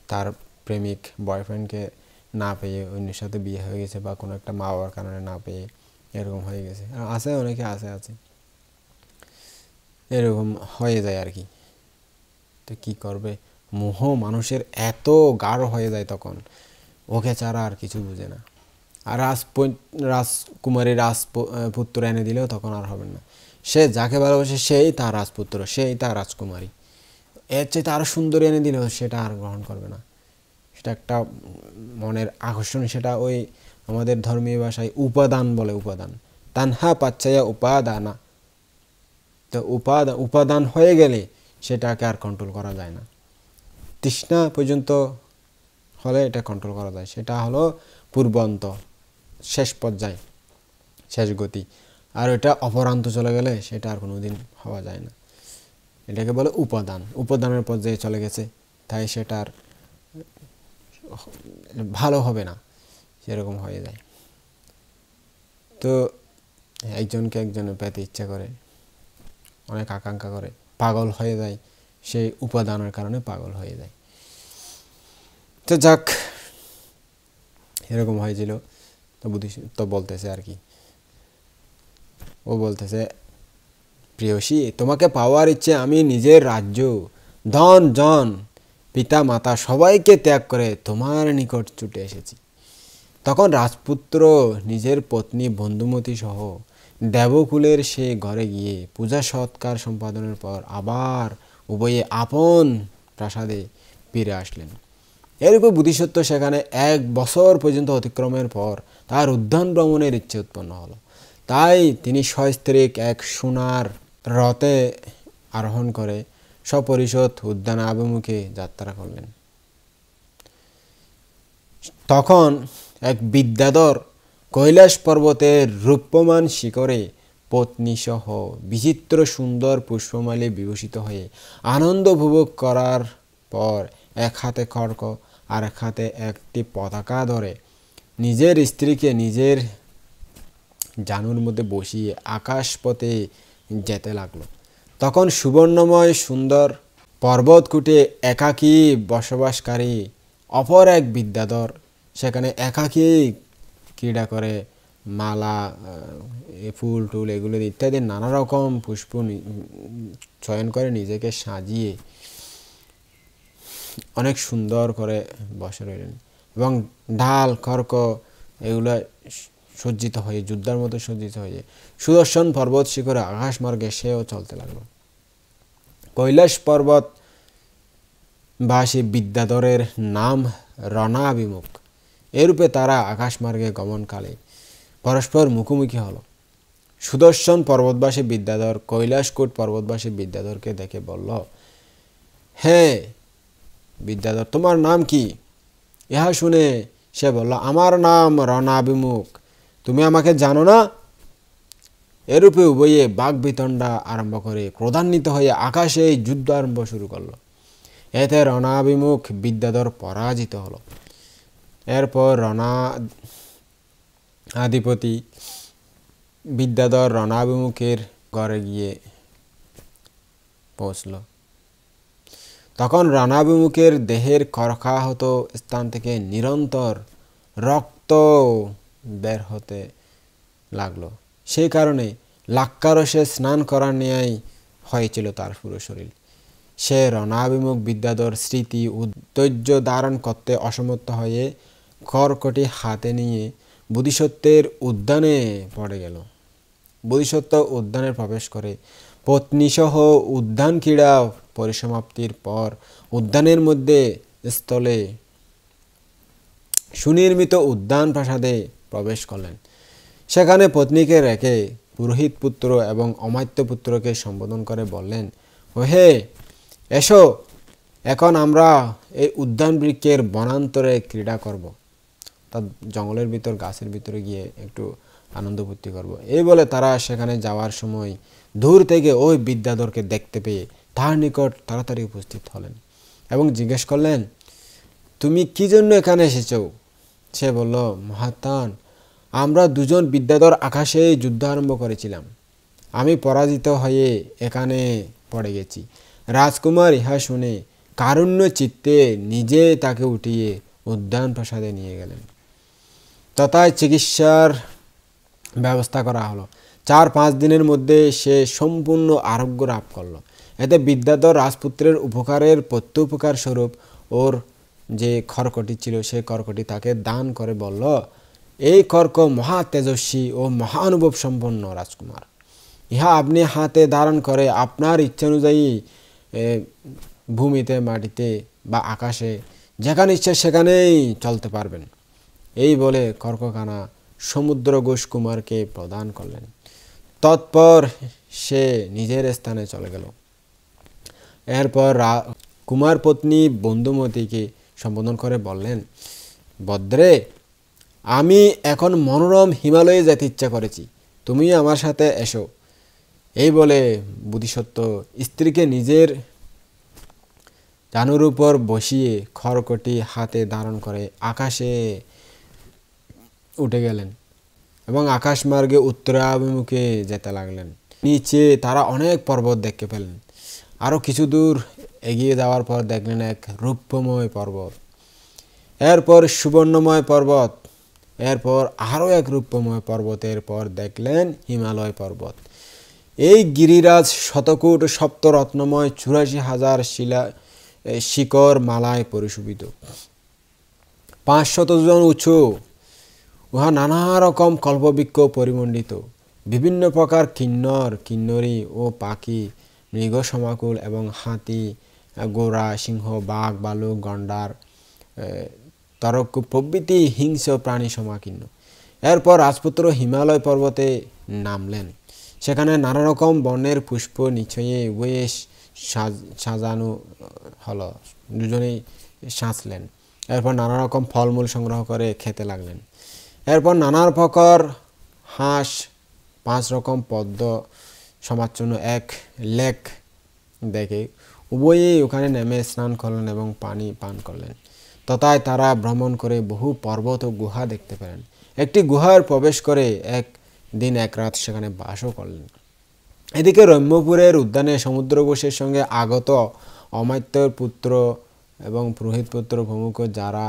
তার প্রেমিক বয়ফ্রেন্ডকে না পেয়ে অন্যের সাথে বিয়ে হয়ে গেছে, বা কোনো একটা মা বাবার কারণে না পেয়ে এরকম হয়ে গেছে। আছে অনেকে, আছে এরকম হয়ে যায় আর কি। তো কী করবে, মোহ মানুষের এত গাঢ় হয়ে যায় তখন, ওকে ছাড়া আর কিছু বুঝে না। আর রাজকুমারী রাজপুত্র এনে দিলেও তখন আর হবে না। সে যাকে ভালোবাসে সেই তার রাজপুত্র, সেই তার রাজকুমারী। এর চেয়ে আরও সুন্দরী এনে দিলেও সেটা আর গ্রহণ করবে না। সেটা একটা মনের আকর্ষণ, সেটা ওই আমাদের ধর্মীয় ভাষায় উপাদান বলে, উপাদান। তানহা পাচ্ছায়া উপাদানা। তো উপাদান হয়ে গেলে সেটাকে আর কন্ট্রোল করা যায় না। তৃষ্ণা পর্যন্ত হলে এটা কন্ট্রোল করা যায়, সেটা হলো পূর্বান্ত, শেষ পর্যায়, শেষ গতি। আর ওটা অপরান্ত চলে গেলে সেটা আর কোনোদিন হওয়া যায় না। এটাকে বলে উপাদান। উপাদানের পর্যায়ে চলে গেছে, তাই সেটা আর ভালো হবে না, সেরকম হয়ে যায়। তো একজনকে একজনে পেতে ইচ্ছা করে, অনেক আকাঙ্ক্ষা করে, পাগল হয়ে যায়, সেই উপাদানের কারণে পাগল হয়ে যায়। তো যাক, এরকম হয়েছিল। তো বলতেছে আর কি, ও বলতেছে, প্রিয়সী, তোমাকে পাওয়ার ইচ্ছে আমি নিজের রাজ্য, ধন জন, পিতা মাতা সবাইকে ত্যাগ করে তোমার নিকট ছুটে এসেছি। তখন রাজপুত্র নিজের পত্নী বন্ধুমতী সহ দেবকুলের সে ঘরে গিয়ে পূজা সৎকার সম্পাদনের পর আবার উভয়ে আপন প্রাসাদে ফিরে আসলেন। এরূপে বোধিসত্ত্ব সেখানে 1 বছর পর্যন্ত অতিক্রমের পর তার উদ্যান ভ্রমণের ইচ্ছে উৎপন্ন হলো। তাই তিনি সস্ত্রীক এক সোনার রথে আরোহণ করে সপরিষদ উদ্যান অভিমুখে যাত্রা করলেন। তখন এক বিদ্যাধর কৈলাস পর্বতের রূপমান শিখরে পত্নীসহ বিচিত্র সুন্দর পুষ্পমালে বিভূষিত হয়ে আনন্দ উপভোগ করার পর এক হাতে খড়গ আর এক হাতে একটি পতাকা ধরে নিজের স্ত্রীকে নিজের জানুর মধ্যে বসিয়ে আকাশপথে যেতে লাগলো। তখন সুবর্ণময় সুন্দর পর্বতকূটে একাকী বসবাসকারী অপর এক বিদ্যাধর সেখানে একাকী ক্রীড়া করে, মালা, ফুল টুল এগুলো ইত্যাদি নানা রকম পুষ্প চয়ন করে নিজেকে সাজিয়ে অনেক সুন্দর করে বসে রইলেন এবং ঢাল খড়গ এগুলো সজ্জিত হয়ে, যুদ্ধার মতো সজ্জিত হয়ে সুদর্শন পর্বত শিখরে আকাশ মার্গে সেও চলতে লাগলো। কৈলাস পর্বত বাসী বিদ্যাধরের নাম রণাভিমুখ। এরূপে তারা আকাশমার্গে গমনকালে পরস্পর মুখোমুখি হল। সুদর্শন পর্বতবাসী বিদ্যাধর কৈলাসকূট পর্বতবাসী বিদ্যাধরকে দেখে বলল, হে বিদ্যাধর, তোমার নাম কি? ইহা শুনে সে বলল, আমার নাম রণাভিমুখ। তুমি আমাকে জানো না? এরূপে উভয়ে বাগ্বিতণ্ডা আরম্ভ করে ক্রোধান্বিত হয়ে আকাশে যুদ্ধ আরম্ভ শুরু করলো। এতে রণাভিমুখ বিদ্যাধর পরাজিত হলো। এরপর রণাধিপতি বিদ্যাধর রণাভিমুখের ঘরে গিয়ে পৌঁছল। তখন রণাভিমুখের দেহের খড়খাহত স্থান থেকে নিরন্তর রক্ত বের হতে লাগলো। সেই কারণে লাক্কারসে স্নান করার ন্যায় হয়েছিল তার পুরো শরীর। সে রণাভিমুখ বিদ্যাধর স্মৃতি ধৈর্য ধারণ করতে অসমর্থ হয়ে খড়কটি হাতে নিয়ে বোধিসত্ত্বের উদ্যানে পড়ে গেল। বোধিসত্ত্ব উদ্যানে প্রবেশ করে পত্নীসহ উদ্যান ক্রীড়া পরিসমাপ্তির পর উদ্যানের মধ্যে স্থলে সুনির্মিত উদ্যান প্রাসাদে প্রবেশ করলেন। সেখানে পত্নীকে রেখে পুরোহিত পুত্র এবং অমাত্য পুত্রকে সম্বোধন করে বললেন, হে এসো, এখন আমরা এই উদ্যান বৃক্ষের বনান্তরে ক্রীড়া করব, তার জঙ্গলের ভিতর গাছের ভিতরে গিয়ে একটু আনন্দ ফুর্তি করব। এই বলে তারা সেখানে যাওয়ার সময় দূর থেকে ওই বিদ্যাধরকে দেখতে পেয়ে তার নিকট তাড়াতাড়ি উপস্থিত হলেন এবং জিজ্ঞেস করলেন, তুমি কি জন্য এখানে এসেছো? সে বলল, মহাত্মান, আমরা দুজন বিদ্যাধর আকাশে যুদ্ধ আরম্ভ করেছিলাম। আমি পরাজিত হয়ে এখানে পড়ে গেছি। রাজকুমার ইহা শুনে কারুণ্য চিত্তে নিজে তাকে উঠিয়ে উদ্যান প্রাসাদে নিয়ে গেলেন। তথায় চিকিৎসার ব্যবস্থা করা হলো। 4-5 দিনের মধ্যে সে সম্পূর্ণ আরোগ্য লাভ করল। এতে বিদ্যাধর রাজপুত্রের উপকারের প্রত্যুপকার স্বরূপ ওর যে খড়কটি ছিল সেই খড়কটি তাকে দান করে বলল, এই খড়ক মহা তেজস্বী ও মহানুভব সম্পন্ন রাজকুমার। ইহা আপনি হাতে ধারণ করে আপনার ইচ্ছা অনুযায়ী ভূমিতে, মাটিতে বা আকাশে যেখানে ইচ্ছা সেখানেই চলতে পারবেন। এই বলে খড়কখানা সমুদ্রঘোষ কুমারকে প্রদান করলেন। তৎপর সে নিজের স্থানে চলে গেল। এরপর কুমার পত্নী বন্ধুমতীকে সম্বোধন করে বললেন, বদ্রে, আমি এখন মনোরম হিমালয়ে যেতে ইচ্ছা করেছি, তুমি আমার সাথে এসো। এই বলে বোধিসত্ত্ব স্ত্রীকে নিজের জানুর উপর বসিয়ে খড়কটি হাতে ধারণ করে আকাশে উঠে গেলেন এবং আকাশমার্গে উত্তরাভিমুখে যেতে লাগলেন। নিচে তারা অনেক পর্বত দেখতে পেলেন। আরও কিছু দূর এগিয়ে যাওয়ার পর দেখলেন এক রূপময় পর্বত, এরপর সুবর্ণময় পর্বত, এরপর আরও এক রূপময় পর্বতের পর দেখলেন হিমালয় পর্বত। এই গিরিরাজ শতকোট সপ্তরত্নময় 84,000 শিকড় মালায় পরিশোভিত, 500 জন উঁচু। উহা নানা রকম কল্পবৃক্ষ পরিমণ্ডিত। বিভিন্ন প্রকার কিন্নর, কিন্নরী ও পাখি, মৃগ সমাকুল এবং হাতি, ঘোড়া, সিংহ, বাঘ, ভালুক, গন্ডার, তরক্কু প্রভৃতি হিংস্র প্রাণী সমাকীর্ণ। এরপর রাজপুত্র হিমালয় পর্বতে নামলেন। সেখানে নানা রকম বর্ণের পুষ্প নিচয়ে উভয়ে সাজানো হলো। দুজনেই সাঁচলেন। এরপর নানা রকম ফলমূল সংগ্রহ করে খেতে লাগলেন। এরপর নানা প্রকার হাঁস, 5 রকম পদ্ম সমাচ্ছন্ন এক লেক দেখে উভয়েই ওখানে নেমে স্নান করলেন এবং পানি পান করলেন। তথায় তারা ভ্রমণ করে বহু পর্বত ও গুহা দেখতে পেলেন। একটি গুহার প্রবেশ করে 1 দিন 1 রাত সেখানে বাসও করলেন। এদিকে রম্যপুরের উদ্যানে সমুদ্রঘোষের সঙ্গে আগত অমাত্যর পুত্র এবং পুরোহিত পুত্র প্রমুখ যারা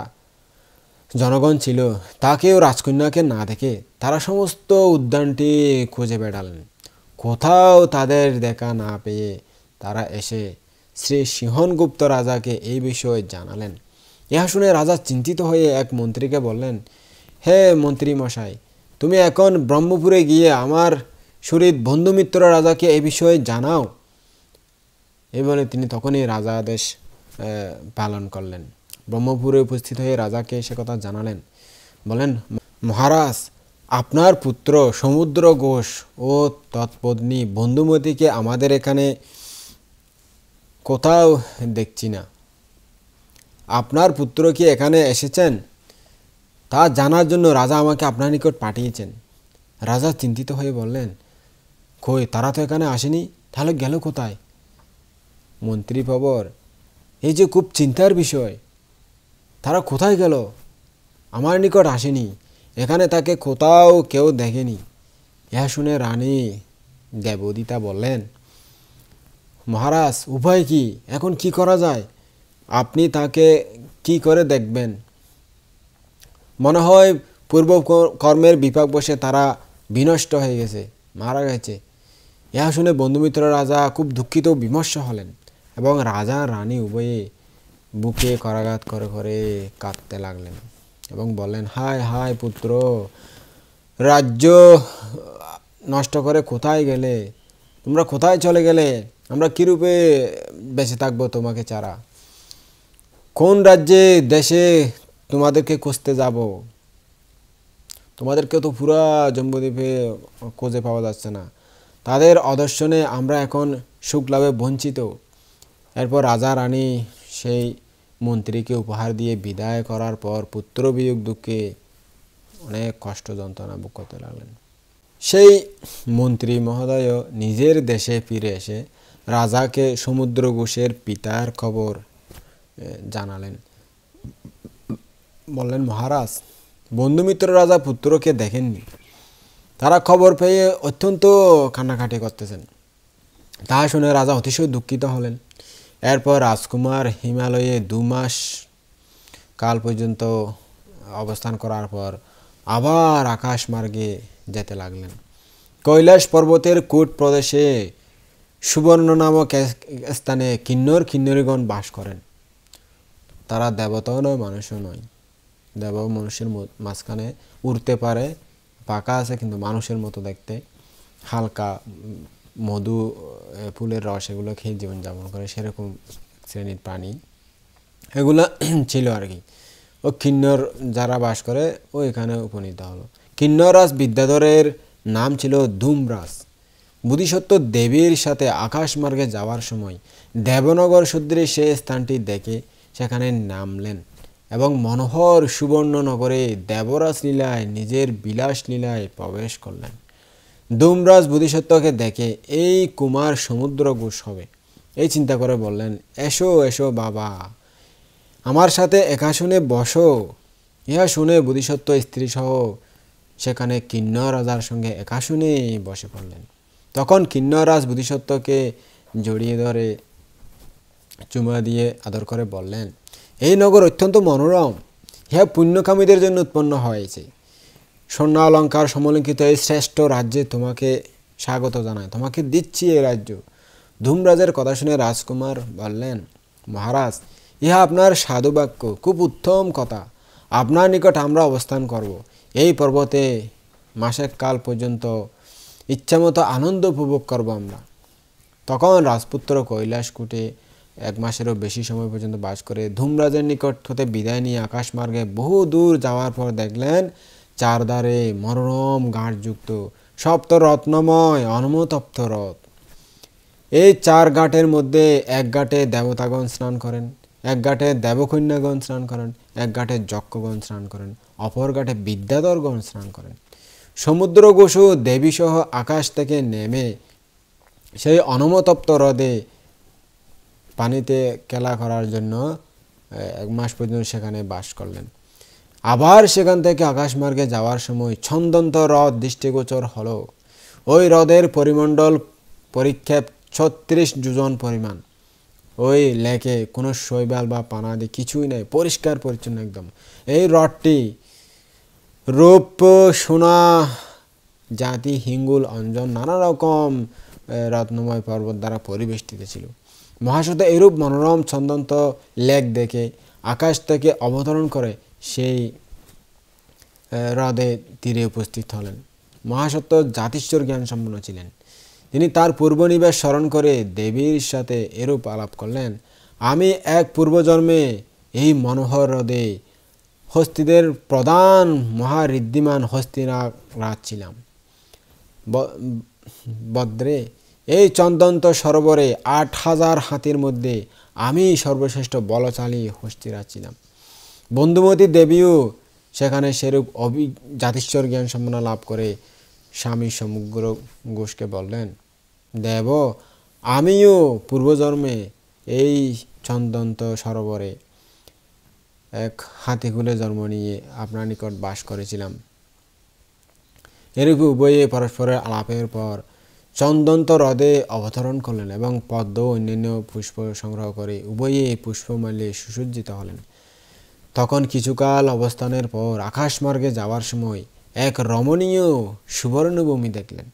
জনগণ ছিল, তাকেও রাজকন্যাকে না দেখে তারা সমস্ত উদ্যানটি খুঁজে বেড়ালেন। কোথাও তাদের দেখা না পেয়ে তারা এসে শ্রী সিংহনগুপ্ত রাজাকে এই বিষয়ে জানালেন। ইহা শুনে রাজা চিন্তিত হয়ে এক মন্ত্রীকে বললেন, হে মন্ত্রী মশাই, তুমি এখন ব্রহ্মপুরে গিয়ে আমার সুহৃদ বন্ধুমিত্র রাজাকে এই বিষয়ে জানাও। এই বলে তিনি তখনই রাজা আদেশ পালন করলেন। ব্রহ্মপুরে উপস্থিত হয়ে রাজাকে সে কথা জানালেন। বলেন, মহারাজ, আপনার পুত্র সমুদ্র ঘোষ ও তৎপত্নী বন্ধুমতীকে আমাদের এখানে কোথাও দেখছি না। আপনার পুত্র কি এখানে এসেছেন তা জানার জন্য রাজা আমাকে আপনার নিকট পাঠিয়েছেন। রাজা চিন্তিত হয়ে বললেন, কই, তারা তো এখানে আসেনি, তাহলে গেল কোথায়? মন্ত্রী বাবর, এই যে খুব চিন্তার বিষয়, তারা কোথায় গেল? আমার নিকট আসেনি, এখানে তাকে কোথাও কেউ দেখেনি। ইহা শুনে রানী দেবদিতা বললেন, মহারাজ, উপায় কি? এখন কি করা যায়? আপনি তাকে কি করে দেখবেন? মনে হয় পূর্ব কর্মের বিপাক বসে তারা বিনষ্ট হয়ে গেছে, মারা গেছে। ইহা শুনে বন্ধুমিত্র রাজা খুব দুঃখিত ও বিমর্ষ হলেন এবং রাজা রানী উভয়ে বুকে করাঘাত করে করে কাঁদতে লাগলেন এবং বললেন, হায় হায় পুত্র, রাজ্য নষ্ট করে কোথায় গেলে? তোমরা কোথায় চলে গেলে? আমরা কীরূপে বেঁচে থাকবো তোমাকে ছাড়া? কোন রাজ্যে দেশে তোমাদেরকে খুঁজতে যাব? তোমাদেরকে তো পুরা জম্বুদ্বীপে খুঁজে পাওয়া যাচ্ছে না। তাদের অদর্শনে আমরা এখন সুখ লাভে বঞ্চিত। এরপর রাজা রানী সেই মন্ত্রীকে উপহার দিয়ে বিদায় করার পর পুত্র বিয়োগ দুঃখে অনেক কষ্ট যন্ত্রণা ভোগ করতে লাগলেন। সেই মন্ত্রী মহোদয় নিজের দেশে ফিরে এসে রাজাকে সমুদ্রঘোষের পিতার খবর জানালেন। বললেন, মহারাজ, বন্ধুমিত্র রাজা পুত্রকে দেখেননি। তারা খবর পেয়ে অত্যন্ত কান্নাকাটি করতেছেন। তাহা শুনে রাজা অতিশয় দুঃখিত হলেন। এরপর রাজকুমার হিমালয়ে 2 মাস কাল পর্যন্ত অবস্থান করার পর আবার আকাশ মার্গে যেতে লাগলেন। কৈলাস পর্বতের কূট প্রদেশে সুবর্ণ নামক স্থানে কিন্নর কিন্নরীগণ বাস করেন। তারা দেবতাও নয়, মানুষও নয়। দেব মানুষের মাঝখানে উড়তে পারে, পাকা আছে, কিন্তু মানুষের মতো দেখতে, হালকা মধু ফুলের রস এগুলো খেয়ে জীবনযাপন করে, সেরকম শ্রেণীর প্রাণী এগুলো ছিল আর কি। ও কিন্নর যারা বাস করে ও এখানে উপনীত হলো। কিন্নরাজ বিদ্যাধরের নাম ছিল ধূমরাজ। বোধিসত্ত্ব দেবীর সাথে আকাশ মার্গে যাওয়ার সময় দেবনগর সদৃশ সেই স্থানটি দেখে সেখানে নামলেন এবং মনোহর সুবর্ণনগরে দেবরাজ লীলায় নিজের বিলাস লীলায় প্রবেশ করলেন। ধূমরাজ বোধিসত্ত্বকে দেখে এই কুমার সমুদ্র ঘোষ হবে এই চিন্তা করে বললেন, এসো এসো বাবা, আমার সাথে একাসনে বসো। ইহা শুনে বোধিসত্ত্ব স্ত্রী সহ সেখানে কিন্নর রাজার সঙ্গে একাসনে বসে পড়লেন। তখন কিন্নরাজ বোধিসত্ত্বকে জড়িয়ে ধরে চুমা দিয়ে আদর করে বললেন, এই নগর অত্যন্ত মনোরম, ইহা পুণ্যকামীদের জন্য উৎপন্ন হয়েছে। স্বর্ণ অলঙ্কার সমলঙ্কিত এই শ্রেষ্ঠ রাজ্যে তোমাকে স্বাগত জানায়, তোমাকে দিচ্ছি এই রাজ্য। ধূমরাজের কথা শুনে রাজকুমার বললেন, মহারাজ, ইহা আপনার সাধুবাক্য, খুব উত্তম কথা। আপনার নিকট আমরা অবস্থান করব। এই পর্বতে মাসেক কাল পর্যন্ত ইচ্ছামতো আনন্দ উপভোগ করব আমরা। তখন রাজপুত্র কৈলাসকুটে 1 মাসেরও বেশি সময় পর্যন্ত বাস করে ধূমরাজের নিকট হতে বিদায় নিয়ে আকাশমার্গে বহু দূর যাওয়ার পর দেখলেন চারধারে মনোরম ঘাটযুক্ত সপ্ত রত্নময় অনুমতপ্ত রথ। এই 4 ঘাটের মধ্যে এক ঘাটে দেবতাগণ স্নান করেন, এক ঘাটে দেবকন্যাগণ স্নান করেন, এক ঘাটে যক্ষগণ স্নান করেন, অপর ঘাটে বিদ্যাধরগণ স্নান করেন। সমুদ্র ঘোষ দেবীসহ আকাশ থেকে নেমে সেই অনুমতপ্ত হ্রদে পানিতে খেলা করার জন্য 1 মাস পর্যন্ত সেখানে বাস করলেন। আবার সেখান থেকে আকাশমার্গে যাওয়ার সময় ছন্দন্ত হ্রদ দৃষ্টিগোচর হলো। ওই হ্রদের পরিমণ্ডল পরিক্ষেপ 36 যোজন পরিমাণ। ওই লেকে কোনো শৈবাল বা পানাদি কিছুই নেই, পরিষ্কার পরিচ্ছন্ন একদম। এই হ্রদটি রূপ সোনা জাতি হিঙ্গুল অঞ্জন নানা রকম রত্নময় পর্বত দ্বারা পরিবেষ্টিত ছিল। মহাসত এরূপ মনোরম ছন্দন্ত লেক দেখে আকাশ থেকে অবতরণ করে সেই হ্রদে তীরে উপস্থিত হলেন। মহাসত্য জাতিশ্বর জ্ঞান সম্পন্ন ছিলেন। তিনি তার পূর্বনিবাস স্মরণ করে দেবীর সাথে এরূপ আলাপ করলেন, আমি এক পূর্বজন্মে এই মনোহর হ্রদে হস্তিদের প্রধান মহাঋদ্ধিমান হস্তিরাজ ছিলাম। বদ্রে, এই চন্দন্ত সরোবরে ৮,০০০ হাতির মধ্যে আমি সর্বশ্রেষ্ঠ বলশালী হস্তিরাজ ছিলাম। বন্ধুমতী দেবীও সেখানে সেরূপ জাতিশ্বর জ্ঞান সম্পন্ন লাভ করে স্বামী সমগ্র ঘোষকে বললেন, দেব, আমিও পূর্বজন্মে এই চন্দন্ত সরোবরে এক হাতিকুলে জন্ম নিয়ে আপনার নিকট বাস করেছিলাম। এরূপে উভয়ে পরস্পরের আলাপের পর চন্দন্ত হ্রদে অবতরণ করলেন এবং পদ্ম ও অন্যান্য পুষ্প সংগ্রহ করে উভয়ে পুষ্পমাল্যে সুসজ্জিত হলেন। তখন কিছুকাল অবস্থানের পর আকাশমার্গে যাওয়ার সময় এক রমণীয় সুবর্ণভূমি দেখলেন।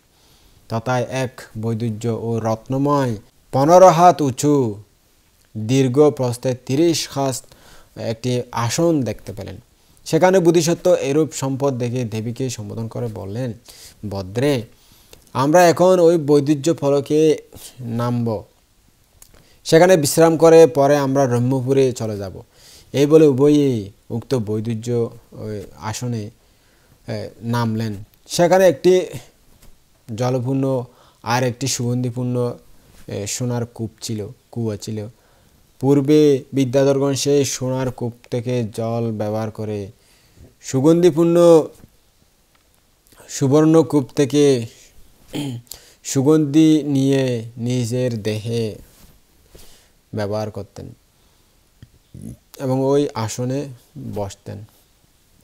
তথায় এক বৈদুর্য ও রত্নময় ১৫ হাত উঁচু দীর্ঘ প্রস্থে ৩০ হাত একটি আসন দেখতে পেলেন। সেখানে বোধিসত্ত্ব এরূপ সম্পদ দেখে দেবীকে সম্বোধন করে বললেন, ভদ্রে, আমরা এখন ওই বৈদুর্য ফলকে নামব, সেখানে বিশ্রাম করে পরে আমরা ব্রহ্মপুরে চলে যাব। এই বলে উভয়েই উক্ত বৈদুর্য আসনে নামলেন। সেখানে একটি জলপূর্ণ আর একটি সুগন্ধিপূর্ণ সোনার কুয়া ছিল। পূর্বে বিদ্যাধরগণ সেই সোনার কূপ থেকে জল ব্যবহার করে সুগন্ধিপূর্ণ সুবর্ণ কূপ থেকে সুগন্ধি নিয়ে নিজের দেহে ব্যবহার করতেন এবং ওই আসনে বসতেন।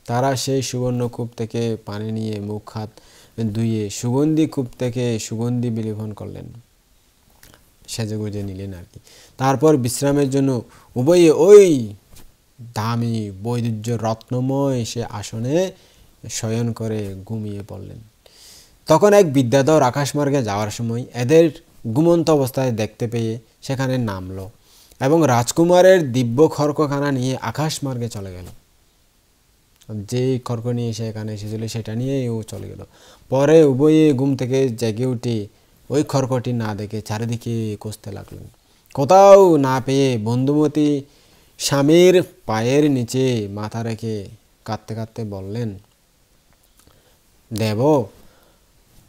তারা সেই সুবর্ণ কূপ থেকে পানি নিয়ে মুখ হাত ধুয়ে সুগন্ধি কূপ থেকে সুগন্ধি বিলেপন করলেন, সেজেগুজে নিলেন আর কি। তারপর বিশ্রামের জন্য উভয়ে ওই দামি বৈদুর্য রত্নময় সে আসনে শয়ন করে ঘুমিয়ে পড়লেন। তখন এক বিদ্যাধর আকাশমার্গে যাওয়ার সময় এদের ঘুমন্ত অবস্থায় দেখতে পেয়ে সেখানে নামল এবং রাজকুমারের দিব্য খড়গখানা নিয়ে আকাশমার্গে চলে গেল। যে খড়গ নিয়ে সেখানে এসেছিল সেটা নিয়েই ও চলে গেল। পরে উভয়ে ঘুম থেকে জেগে উঠে ওই খড়গটি না দেখে চারিদিকে খুঁজতে লাগলেন। কোথাও না পেয়ে বন্ধুমতী স্বামীর পায়ের নিচে মাথা রেখে কাঁদতে কাঁদতে বললেন, দেব,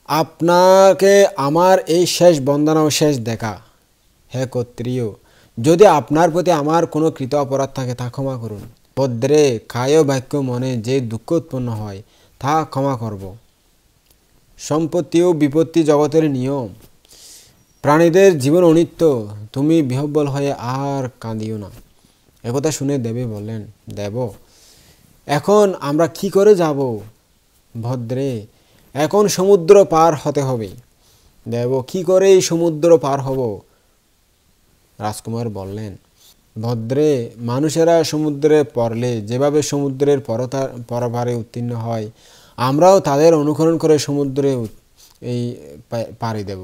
আপনাকে আমার এই শেষ বন্দনা ও শেষ দেখা। হে ক্ষত্রিয়, যদি আপনার প্রতি আমার কোনো কৃত অপরাধ থাকে তা ক্ষমা করুন। ভদ্রে, কায় বাক্য মনে যে দুঃখ উৎপন্ন হয় তা ক্ষমা করব। সম্পত্তি ও বিপত্তি জগতের নিয়ম, প্রাণীদের জীবন অনিত্য, তুমি বিহ্বল হয়ে আর কাঁদিও না। একথা শুনে দেবী বললেন, দেব, এখন আমরা কি করে যাব? ভদ্রে, এখন সমুদ্র পার হতে হবে। দেব, কি করে এই সমুদ্র পার হব? রাজকুমার বললেন, ভদ্রে, মানুষেরা সমুদ্রে পড়লে যেভাবে সমুদ্রের পরপারে উত্তীর্ণ হয়, আমরাও তাদের অনুকরণ করে সমুদ্রে এই পাড়ি দেব।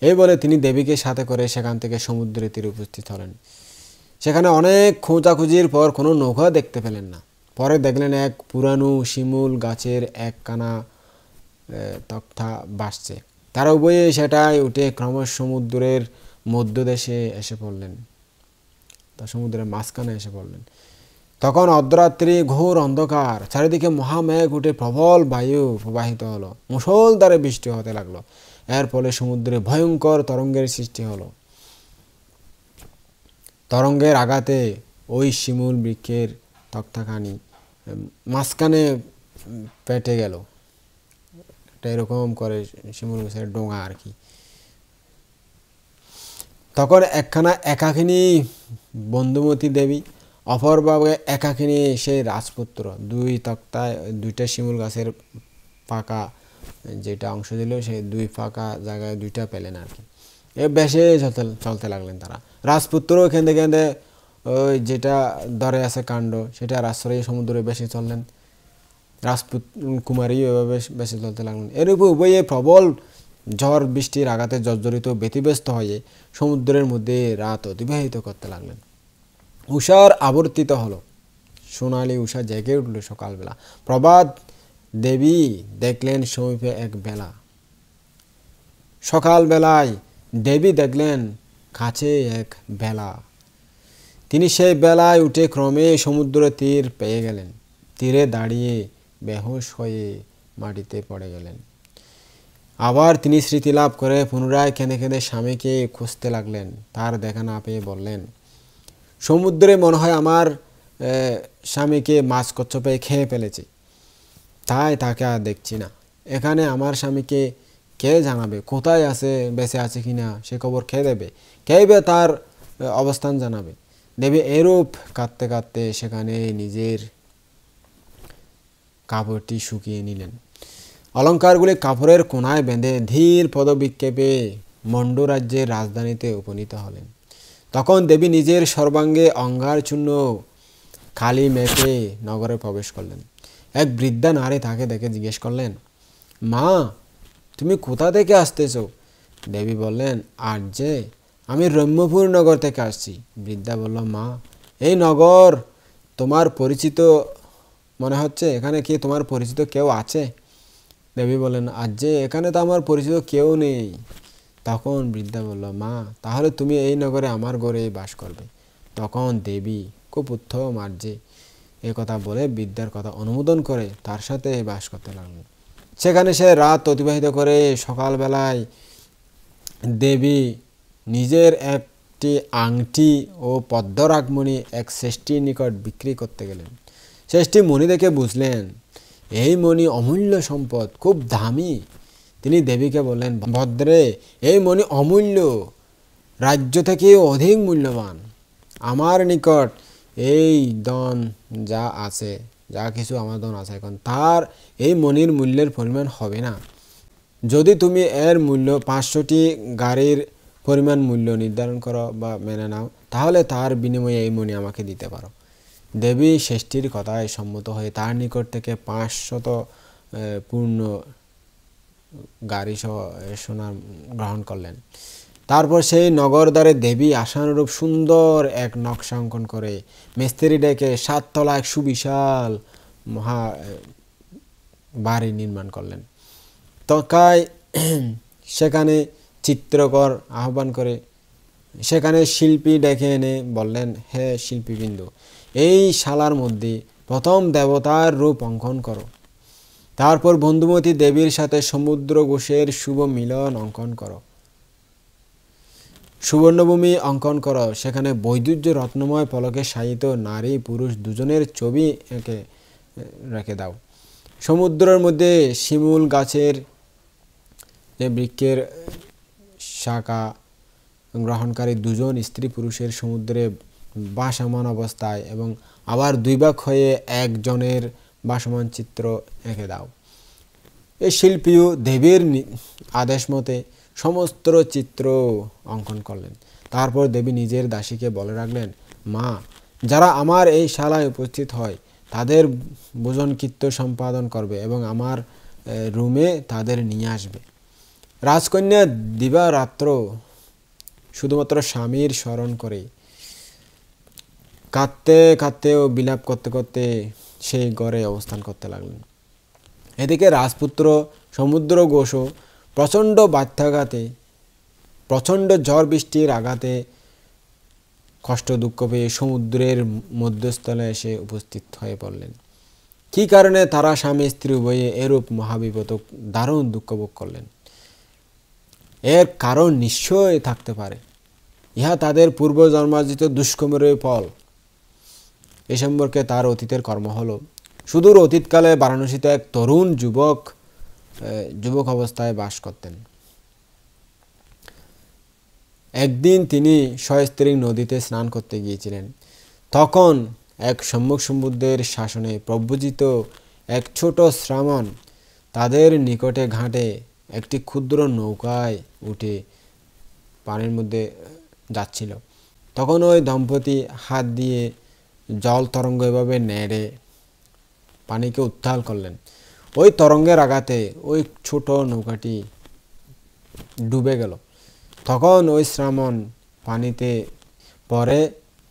এই বলে তিনি দেবীকে সাথে করে সেখান থেকে সমুদ্রের তীরে উপস্থিত হলেন। সেখানে অনেক খোঁজাখুঁজির পর কোনো নৌকা দেখতে পেলেন না। পরে দেখলেন এক পুরানো শিমুল গাছের একখানা তক্তা ভাসছে। তারা উভয়ে সেটায় উঠে ক্রমশ সমুদ্রের মধ্যদেশে এসে পড়লেন, তা সমুদ্রের মাঝখানে এসে পড়লেন। তখন অর্ধরাত্রি, ঘোর অন্ধকার, চারিদিকে মহামেঘ উঠে প্রবল বায়ু প্রবাহিত হলো, মুষলধারে বৃষ্টি হতে লাগলো। এর ফলে সমুদ্রে ভয়ঙ্কর তরঙ্গের সৃষ্টি হলো। তরঙ্গের আঘাতে ওই শিমুল বৃক্ষের তক্তাখানি মাঝখানে পেটে গেল। এটা এরকম করে শিমুল গাছের ডোঙা আর কি। তখন একখানা একাকিনী বন্ধুমতী দেবী, অপরভাবে একাকিনী সেই রাজপুত্র, দুই তক্তায় দুইটা শিমুল গাছের পাকা যেটা অংশ দিল সেই দুই ফাঁকা জায়গায় দুইটা পেলেন আর কি। এ বেশে চলতে লাগলেন তারা। রাজপুত্র কেঁদে কেঁদে ওই যেটা ধরে আছে কাণ্ড সেটা আশ্রয়ে সমুদ্রে বেশি চললেন। কুমারী এভাবে বেশি চলতে লাগলেন। এরূপ উভয়ে প্রবল ঝড় বৃষ্টির আঘাতে জর্জরিত ব্যতিব্যস্ত হয়ে সমুদ্রের মধ্যে রাত অতিবাহিত করতে লাগলেন। উষার আবর্তিত হলো, সোনালি উষা জেগে উঠল সকালবেলা। প্রভাত দেবী দেখলেন সমীপে এক বেলা। সকালবেলায় দেবী দেখলেন কাছে এক বেলা। তিনি সেই বেলায় উঠে ক্রমে সমুদ্র তীর পেয়ে গেলেন। তীরে দাঁড়িয়ে বেহুশ হয়ে মাটিতে পড়ে গেলেন। আবার তিনি স্মৃতি লাভ করে পুনরায় কেঁদে কেঁদে স্বামীকে খুঁজতে লাগলেন। তার দেখা না পেয়ে বললেন, সমুদ্রে মনে হয় আমার স্বামীকে মাছ কচ্ছপে খেয়ে ফেলেছে, তাই তাকে আর দেখছি না। এখানে আমার স্বামীকে কে জানাবে, কোথায় আছে, বেঁচে আছে কিনা সে খবর কে দেবে, কে তার অবস্থান জানাবে। দেবী এরূপ কাঁদতে কাঁদতে সেখানে নিজের কাপড়টি শুকিয়ে নিলেন। অলঙ্কারগুলি কাপড়ের কোনায় বেঁধে ধীর পদবিক্ষেপে মণ্ড রাজ্যের রাজধানীতে উপনীত হলেন। তখন দেবী নিজের সর্বাঙ্গে অঙ্গারচূর্ণ কালি মেখে নগরে প্রবেশ করলেন। এক বৃদ্ধা নারী তাকে দেখে জিজ্ঞেস করলেন, মা, তুমি কোথা থেকে আসতেছ? দেবী বললেন, আর্যে, আমি রম্যপুর নগর থেকে আসছি। বৃদ্ধা বলল, মা, এই নগর তোমার পরিচিত মনে হচ্ছে, এখানে কি তোমার পরিচিত কেউ আছে? দেবী বললেন, আর্যে, এখানে তো আমার পরিচিত কেউ নেই। তখন বৃদ্ধা বলল, মা, তাহলে তুমি এই নগরে আমার ঘরে বাস করবে। তখন দেবী খুব উত্তম আর্যে এ কথা বলে বৃদ্ধার কথা অনুমোদন করে তার সাথে বাস করতে লাগলেন। সেখানে সে রাত অতিবাহিত করে সকালবেলায় দেবী নিজের একটি আংটি ও পদ্মরাগমণি এক শ্রেষ্ঠীর নিকট বিক্রি করতে গেলেন। শ্রেষ্ঠী মণি দেখে বুঝলেন এই মণি অমূল্য সম্পদ, খুব দামি। তিনি দেবীকে বললেন, ভদ্রে, এই মণি অমূল্য, রাজ্য থেকে অধিক মূল্যবান। আমার নিকট এই ধন যা আছে, যা কিছু আমার ধন আছে এখন, তার এই মণির মূল্যের পরিমাণ হবে না। যদি তুমি এর মূল্য 500টি গাড়ির পরিমাণ মূল্য নির্ধারণ করো বা মেনে নাও, তাহলে তার বিনিময়ে এই মণি আমাকে দিতে পারো। দেবী ষষ্ঠীর কথায় সম্মত হয়ে তার নিকট থেকে 500 পূর্ণ গাড়ি সহ সোনা গ্রহণ করলেন। তারপর সেই নগরদ্বারে দেবী আশানুরূপ সুন্দর এক নকশা অঙ্কন করে মিস্ত্রি ডেকে 7 তলা এক সুবিশাল মহা বাড়ি নির্মাণ করলেন। তকায় সেখানে চিত্রকর আহ্বান করে সেখানে শিল্পী ডেকে এনে বললেন, হে শিল্পীবৃন্দ, এই শালার মধ্যে প্রথম দেবতার রূপ অঙ্কন করো। তারপর বন্ধুমতী দেবীর সাথে সমুদ্র ঘোষের শুভ মিলন অঙ্কন করো, সুবর্ণভূমি অঙ্কন করো। সেখানে বৈদুর্য রত্নময় পলকে শায়িত নারী পুরুষ দুজনের ছবি এঁকে রেখে দাও। সমুদ্রের মধ্যে শিমুল গাছের যে বৃক্ষের শাখা গ্রহণকারী দুজন স্ত্রী পুরুষের সমুদ্রে ভাসমান অবস্থায় এবং আবার 2 ভাগ হয়ে একজনের ভাসমান চিত্র এঁকে দাও। এই শিল্পীও দেবীর আদেশ মতে সমস্ত চিত্র অঙ্কন করলেন। তারপর দেবী নিজের দাসীকে বলে রাখলেন, মা, যারা আমার এই শালায় উপস্থিত হয় তাদের ভোজনকৃত্য সম্পাদন করবে এবং আমার রুমে তাদের নিয়ে আসবে। রাজকন্যা দিবারাত্র শুধুমাত্র স্বামীর স্মরণ করে কাঁদতে কাঁদতে ও বিলাপ করতে করতে সেই ঘরে অবস্থান করতে লাগলেন। এদিকে রাজপুত্র সমুদ্র ঘোষও প্রচণ্ড বাত্যাঘাতে, প্রচণ্ড ঝড় বৃষ্টির আঘাতে কষ্ট দুঃখ পেয়ে সমুদ্রের মধ্যস্থলে এসে উপস্থিত হয়ে পড়লেন। কি কারণে তারা স্বামী স্ত্রী উভয়ে এরূপ মহাবিপদ দারুণ দুঃখ ভোগ করলেন, এর কারণ নিশ্চয়ই থাকতে পারে। ইহা তাদের পূর্ব জন্মার্জিত দুষ্কর্মের ফল। এ সম্পর্কে তার অতীতের কর্ম হলো, সুদূর অতীতকালে বারাণসীতে এক তরুণ যুবক অবস্থায় বাস করতেন। একদিন তিনি সস্ত্রীক নদীতে স্নান করতে গিয়েছিলেন। তখন এক সম্মুখ সমুদ্রের শাসনে প্রব্রজিত এক ছোট শ্রামণ তাদের নিকটে ঘাটে একটি ক্ষুদ্র নৌকায় উঠে পানির মধ্যে যাচ্ছিল। তখন ওই দম্পতি হাত দিয়ে জল তরঙ্গ এভাবে নেড়ে পানিকে উত্তাল করলেন। ওই তরঙ্গের আঘাতে ওই ছোট নৌকাটি ডুবে গেল। তখন ওই শ্রামণ পানিতে পরে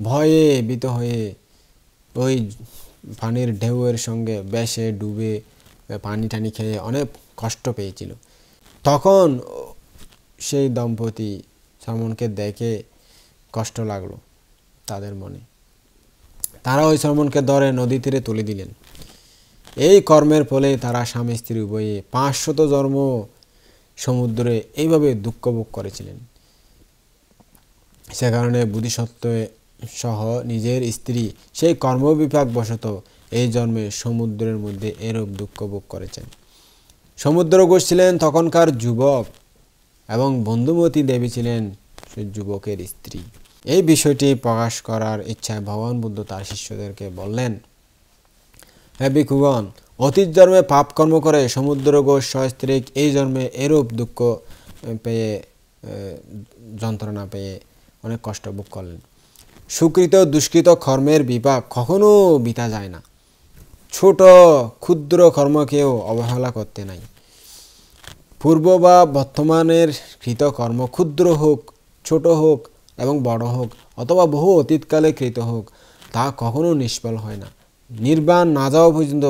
ভয়ে ভীত হয়ে ওই পানির ঢেউয়ের সঙ্গে বেশে ডুবে পানি টানি খেয়ে অনেক কষ্ট পেয়েছিল। তখন সেই দম্পতি শ্রামণকে দেখে কষ্ট লাগলো তাদের মনে। তারা ওই শ্রামণকে ধরে নদী তীরে তুলে দিলেন। এই কর্মের ফলে তারা স্বামী স্ত্রী উভয়ে 500 জন্ম সমুদ্রে এইভাবে দুঃখ ভোগ করেছিলেন। সে কারণে বোধিসত্ত্ব সহ নিজের স্ত্রী সেই কর্মবিপাক বশত এই জন্মে সমুদ্রের মধ্যে এরূপ দুঃখ ভোগ করেছেন। সমুদ্র ঘোষ ছিলেন তখনকার যুবক এবং বন্ধুমতী দেবী ছিলেন সেই যুবকের স্ত্রী। এই বিষয়টি প্রকাশ করার ইচ্ছায় ভগবান বুদ্ধ তার শিষ্যদেরকে বললেন, হে ভিক্ষুগণ, অতীত জন্মে পাপ কর্ম করে সমুদ্র ঘোষ সস্ত্রীক এই জন্মে এরূপ দুঃখ পেয়ে যন্ত্রণা পেয়ে অনেক কষ্ট ভোগ করলেন। সুকৃত দুষ্কৃত কর্মের বিপাক কখনো বিতা যায় না। ছোট ক্ষুদ্র কর্মকেও অবহেলা করতে নাই। পূর্ব বা বর্তমানের কৃত কর্ম ক্ষুদ্র হোক, ছোট হোক এবং বড় হোক, অথবা বহু অতীতকালে কৃত হোক, তা কখনো নিষ্ফল হয় না। নির্বাণ না যাওয়া পর্যন্ত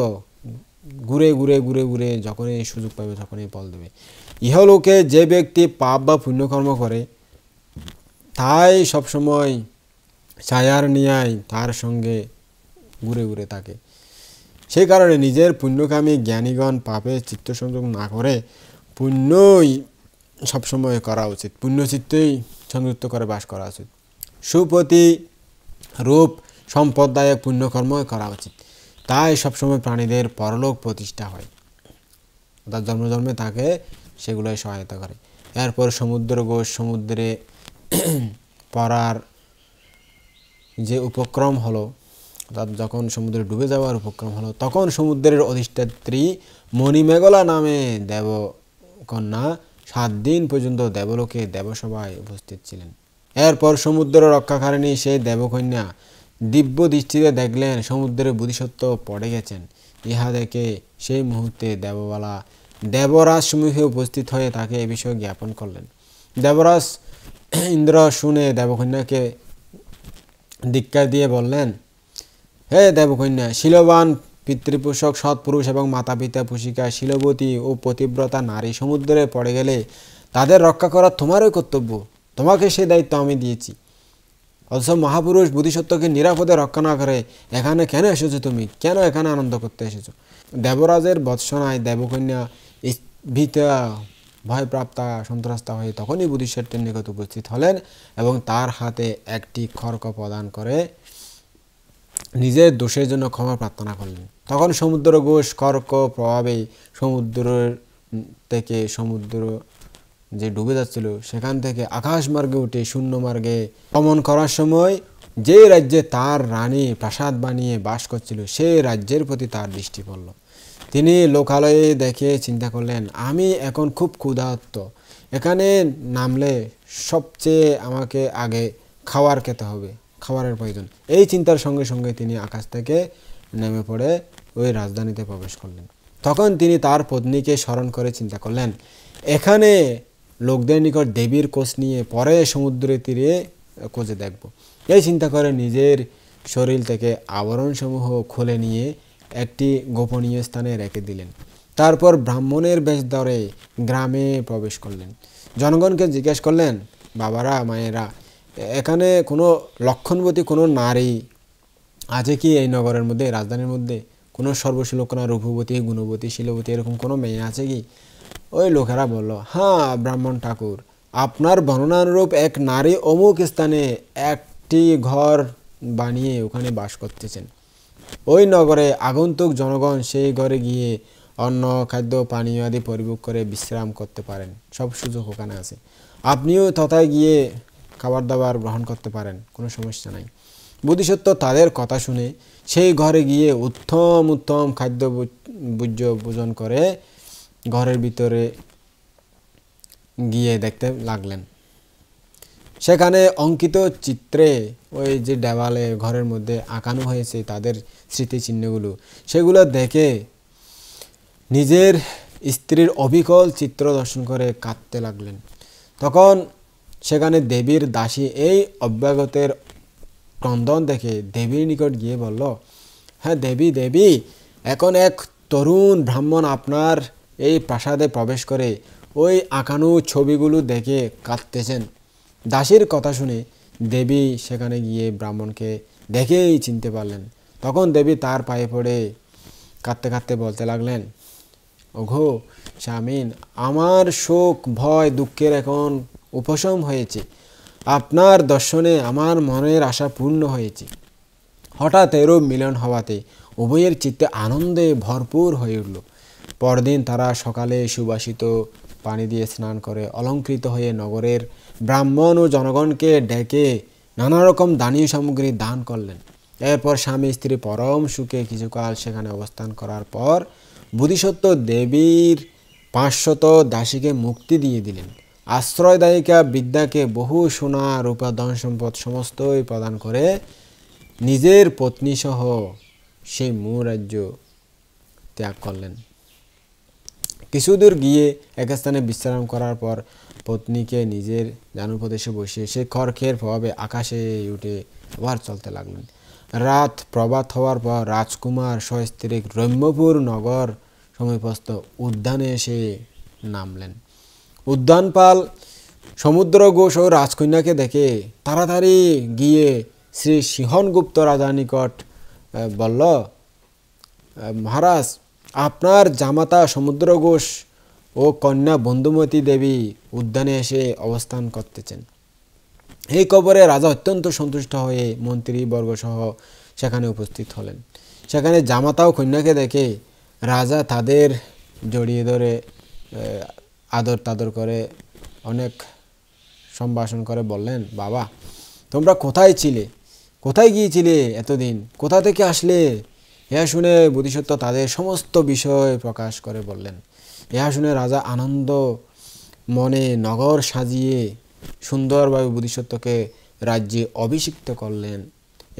ঘুরে ঘুরে ঘুরে ঘুরে যখনই সুযোগ পাবে তখনই ফল দেবে। ইহলোকে যে ব্যক্তি পাপ বা পুণ্যকর্ম করে তাই সবসময় ছায়ার ন্যায় তার সঙ্গে ঘুরে ঘুরে থাকে। সেই কারণে নিজের পুণ্যকামী জ্ঞানীগণ পাপে চিত্ত সংযোগ না করে পুণ্যই সবসময় করা উচিত, পুণ্যচিত্তই সংযুক্ত করে বাস করা উচিত। সুপতি রূপ সম্পদদায়ক পুণ্যকর্মই করা উচিত। তাই সবসময় প্রাণীদের পরলোক প্রতিষ্ঠা হয়, অর্থাৎ জন্ম জন্মে তাকে সেগুলোই সহায়তা করে। এরপর সমুদ্র ঘোষ সমুদ্রে পড়ার যে উপক্রম হলো, অর্থাৎ যখন সমুদ্রে ডুবে যাওয়ার উপক্রম হলো, তখন সমুদ্রের অধিষ্ঠাত্রী মণিমেঘলা নামে দেবকন্যা 7 দিন পর্যন্ত দেবলোকে দেবসভায় উপস্থিত ছিলেন। এরপর সমুদ্র রক্ষাকারিণী সেই দেবকন্যা দিব্য দৃষ্টিতে দেখলেন সমুদ্রে বোধিসত্ত্ব পড়ে গেছেন। ইহা দেখে সেই মুহূর্তে দেববালা দেবরাজ সম্মুখে উপস্থিত হয়ে তাকে এ বিষয়ে জ্ঞাপন করলেন। দেবরাজ ইন্দ্র শুনে দেবকন্যাকে ধিক্কার দিয়ে বললেন, হে দেবকন্যা, শীলবান পিতৃপোষক সৎপুরুষ এবং মাতা পিতা পুষিকা শীলবতী ও পতিব্রতা নারী সমুদ্রে পড়ে গেলে তাদের রক্ষা করা তোমারই কর্তব্য। তোমাকে সেই দায়িত্ব আমি দিয়েছি। অথচ মহাপুরুষ বোধিসত্ত্বকে নিরাপদে রক্ষা না করে এখানে কেন এসেছো? তুমি কেন এখানে আনন্দ করতে এসেছো? দেবরাজের ভৎসনায় দেবকন্যা ভীতা ভয়প্রাপ্তা সন্ত্রস্তা হয়ে তখনই বোধিসত্ত্বের নিকট উপস্থিত হলেন এবং তার হাতে একটি খড়গ প্রদান করে নিজের দোষের জন্য ক্ষমা প্রার্থনা করলেন। তখন সমুদ্র ঘোষ খড়গ প্রভাবে সমুদ্রের থেকে সমুদ্র যে ডুবে যাচ্ছিল সেখান থেকে আকাশ মার্গে উঠে শূন্য মার্গে গমন করার সময় যে রাজ্যে তার রানী প্রাসাদ বানিয়ে বাস করছিল সেই রাজ্যের প্রতি তার দৃষ্টি পড়ল। তিনি লোকালয়ে দেখে চিন্তা করলেন, আমি এখন খুব ক্ষুধার্ত, এখানে নামলে সবচেয়ে আমাকে আগে খাবার খেতে হবে, খাবারের প্রয়োজন। এই চিন্তার সঙ্গে সঙ্গে তিনি আকাশ থেকে নেমে পড়ে ওই রাজধানীতে প্রবেশ করলেন। তখন তিনি তার পত্নীকে স্মরণ করে চিন্তা করলেন, এখানে লোকদের নিকট দেবীর কোষ নিয়ে পরে সমুদ্রের তীরে খোঁজে দেখব। এই চিন্তা করে নিজের শরীর থেকে আবরণসমূহ খুলে নিয়ে একটি গোপনীয় স্থানে রেখে দিলেন। তারপর ব্রাহ্মণের বেশ ধরে গ্রামে প্রবেশ করলেন। জনগণকে জিজ্ঞেস করলেন, বাবারা মায়েরা, এখানে কোনো লক্ষণবতী কোনো নারী আছে কি? এই নগরের মধ্যে, রাজধানীর মধ্যে কোনো সর্বশীলকোনা রূপবতী গুণবতী শীলবতী এরকম কোনো মেয়ে আছে কি? ওই লোকেরা বলল, হ্যাঁ ব্রাহ্মণ ঠাকুর, আপনার বর্ণনানুরূপ এক নারী অমুক স্থানে একটি ঘর বানিয়ে ওখানে বাস করতেছেন। ওই নগরে আগন্তুক জনগণ সেই ঘরে গিয়ে অন্ন খাদ্য পানীয় আদি পরিভোগ করে বিশ্রাম করতে পারেন, সব সুযোগ ওখানে আছে। আপনিও তথায় গিয়ে খাবার দাবার গ্রহণ করতে পারেন, কোনো সমস্যা নাই। বোধিসত্ত্ব তাদের কথা শুনে সেই ঘরে গিয়ে উত্তম উত্তম খাদ্য ভোজ্য ভোজন করে ঘরের ভিতরে গিয়ে দেখতে লাগলেন। সেখানে অঙ্কিত চিত্রে ওই যে দেওয়ালে ঘরের মধ্যে আঁকানো হয়েছে তাদের স্মৃতিচিহ্নগুলো, সেগুলো দেখে নিজের স্ত্রীর অবিকল চিত্র দর্শন করে কাঁদতে লাগলেন। তখন সেখানে দেবীর দাসী এই অভ্যাগতের ক্রন্দন দেখে দেবীর নিকট গিয়ে বলল, হ্যাঁ দেবী দেবী, এখন এক তরুণ ব্রাহ্মণ আপনার এই প্রাসাদে প্রবেশ করে ওই আঁকানো ছবিগুলো দেখে কাঁদতেছেন। দাসীর কথা শুনে দেবী সেখানে গিয়ে ব্রাহ্মণকে দেখেই চিনতে পারলেন। তখন দেবী তার পায়ে পড়ে কাঁদতে কাঁদতে বলতে লাগলেন, ওঘো স্বামীন, আমার শোক ভয় দুঃখের এখন উপশম হয়েছে, আপনার দর্শনে আমার মনের আশা পূর্ণ হয়েছে। হঠাৎ এরূপ মিলন হওয়াতে উভয়ের চিত্তে আনন্দে ভরপুর হয়ে উঠল। পরদিন তারা সকালে সুবাসিত পানি দিয়ে স্নান করে অলঙ্কৃত হয়ে নগরের ব্রাহ্মণ ও জনগণকে ডেকে নানা রকম দানীয় সামগ্রী দান করলেন। এরপর স্বামী স্ত্রী পরম সুখে কিছুকাল সেখানে অবস্থান করার পর বোধিসত্ত্ব দেবীর 500 দাসীকে মুক্তি দিয়ে দিলেন। আশ্রয়দায়িকা বিদ্যাকে বহু সোনা রূপা ধন সম্পদ সমস্তই প্রদান করে নিজের পত্নীসহ সেই মূল রাজ্য ত্যাগ করলেন। কিছুদূর গিয়ে এক স্থানে বিশ্রাম করার পর পত্নীকে নিজের জানুপ্রদেশে বসিয়ে সে খড়খের প্রভাবে আকাশে উঠে আবার চলতে লাগলেন। রাত প্রভাত হওয়ার পর রাজকুমার সস্ত্রীক রম্যপুর নগর সমীপস্থ উদ্যানে এসে নামলেন। উদ্যানপাল সমুদ্র ঘোষ ও রাজকন্যাকে দেখে তাড়াতাড়ি গিয়ে শ্রী সিংহনগুপ্ত রাজার নিকট বলল, মহারাজ, আপনার জামাতা সমুদ্র ঘোষ ও কন্যা বন্ধুমতী দেবী উদ্যানে এসে অবস্থান করতেছেন। এই খবরে রাজা অত্যন্ত সন্তুষ্ট হয়ে মন্ত্রীবর্গ সহ সেখানে উপস্থিত হলেন। সেখানে জামাতা ও কন্যাকে দেখে রাজা তাদের জড়িয়ে ধরে আদর তাদর করে অনেক সম্ভাষণ করে বললেন, বাবা, তোমরা কোথায় ছিলে, কোথায় গিয়েছিলে এতদিন, কোথা থেকে আসলে? ইহা শুনে বোধিসত্ত্ব তাদের সমস্ত বিষয় প্রকাশ করে বললেন। ইহা শুনে রাজা আনন্দ মনে নগর সাজিয়ে সুন্দরভাবে বোধিসত্ত্বকে রাজ্যে অভিষিক্ত করলেন।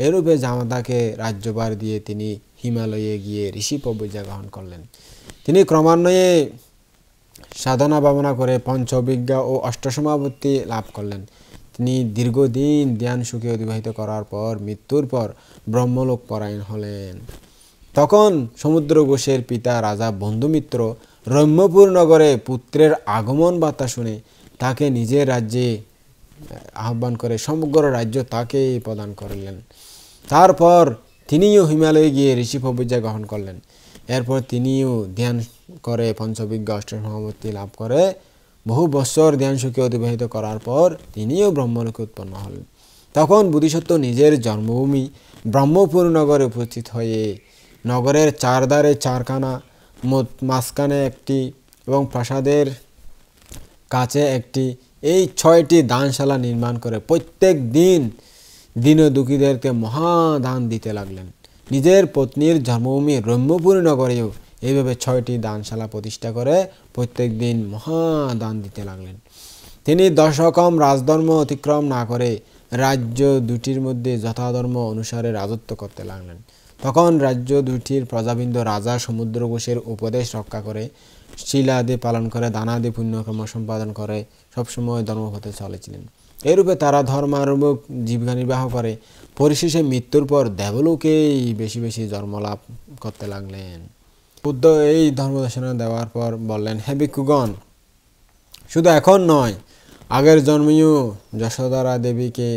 এরূপে জামাতাকে রাজ্যভার দিয়ে তিনি হিমালয়ে গিয়ে ঋষি পদবী গ্রহণ করলেন। তিনি ক্রমান্বয়ে সাধনা ভাবনা করে পঞ্চবিজ্ঞা ও অষ্টসমাপত্তি লাভ করলেন। তিনি দীর্ঘদিন ধ্যান সুখে অতিবাহিত করার পর মৃত্যুর পর ব্রহ্মলোক পরায়ণ হলেন। তখন সমুদ্র ঘোষের পিতা রাজা বন্ধুমিত্র রম্যপুর নগরে পুত্রের আগমন বার্তা শুনে তাকে নিজের রাজ্যে আহ্বান করে সমগ্র রাজ্য তাকে প্রদান করলেন। তারপর তিনিও হিমালয়ে গিয়ে ঋষি পদবী গ্রহণ করলেন। এরপর তিনিও ধ্যান করে পঞ্চবিজ্ঞা অষ্টসমাপত্তি লাভ করে বহু বছর ধ্যান সুখে অতিবাহিত করার পর তিনিও ব্রহ্মলোকে উৎপন্ন হলেন। তখন বোধিসত্ত্ব নিজের জন্মভূমি ব্রহ্মপুর নগরে উপস্থিত হয়ে নগরের চারধারে চারখানা, মাঝখানে একটি এবং প্রাসাদের কাছে একটি, এই 6টি দানশালা নির্মাণ করে প্রত্যেক দিন দীনদুঃখীদেরকে মহাদান দিতে লাগলেন। নিজের পত্নীর জন্মভূমি রম্যপুর নগরেও এইভাবে 6টি দানশালা প্রতিষ্ঠা করে প্রত্যেক দিন মহাদান দিতে লাগলেন। তিনি 10 রকম রাজধর্ম অতিক্রম না করে রাজ্য দুটির মধ্যে যথাধর্ম অনুসারে রাজত্ব করতে লাগলেন। তখন রাজ্য দুটির প্রজাবৃন্দ রাজা সমুদ্র ঘোষের উপদেশ রক্ষা করে, শিলাদি পালন করে, দানাদি পুণ্যকর্ম সম্পাদন করে সবসময় ধর্মপথে চলেছিলেন। এরূপে তারা ধর্মানুগ জীবিকা নির্বাহ করে পরিশেষে মৃত্যুর পর দেবলোকেই বেশি বেশি জন্মলাভ করতে লাগলেন। বুদ্ধ এই ধর্মদর্শন দেওয়ার পর বললেন, হে ভিক্ষুগণ, শুধু এখন নয়, আগের জন্মেও যশোদারা দেবীকে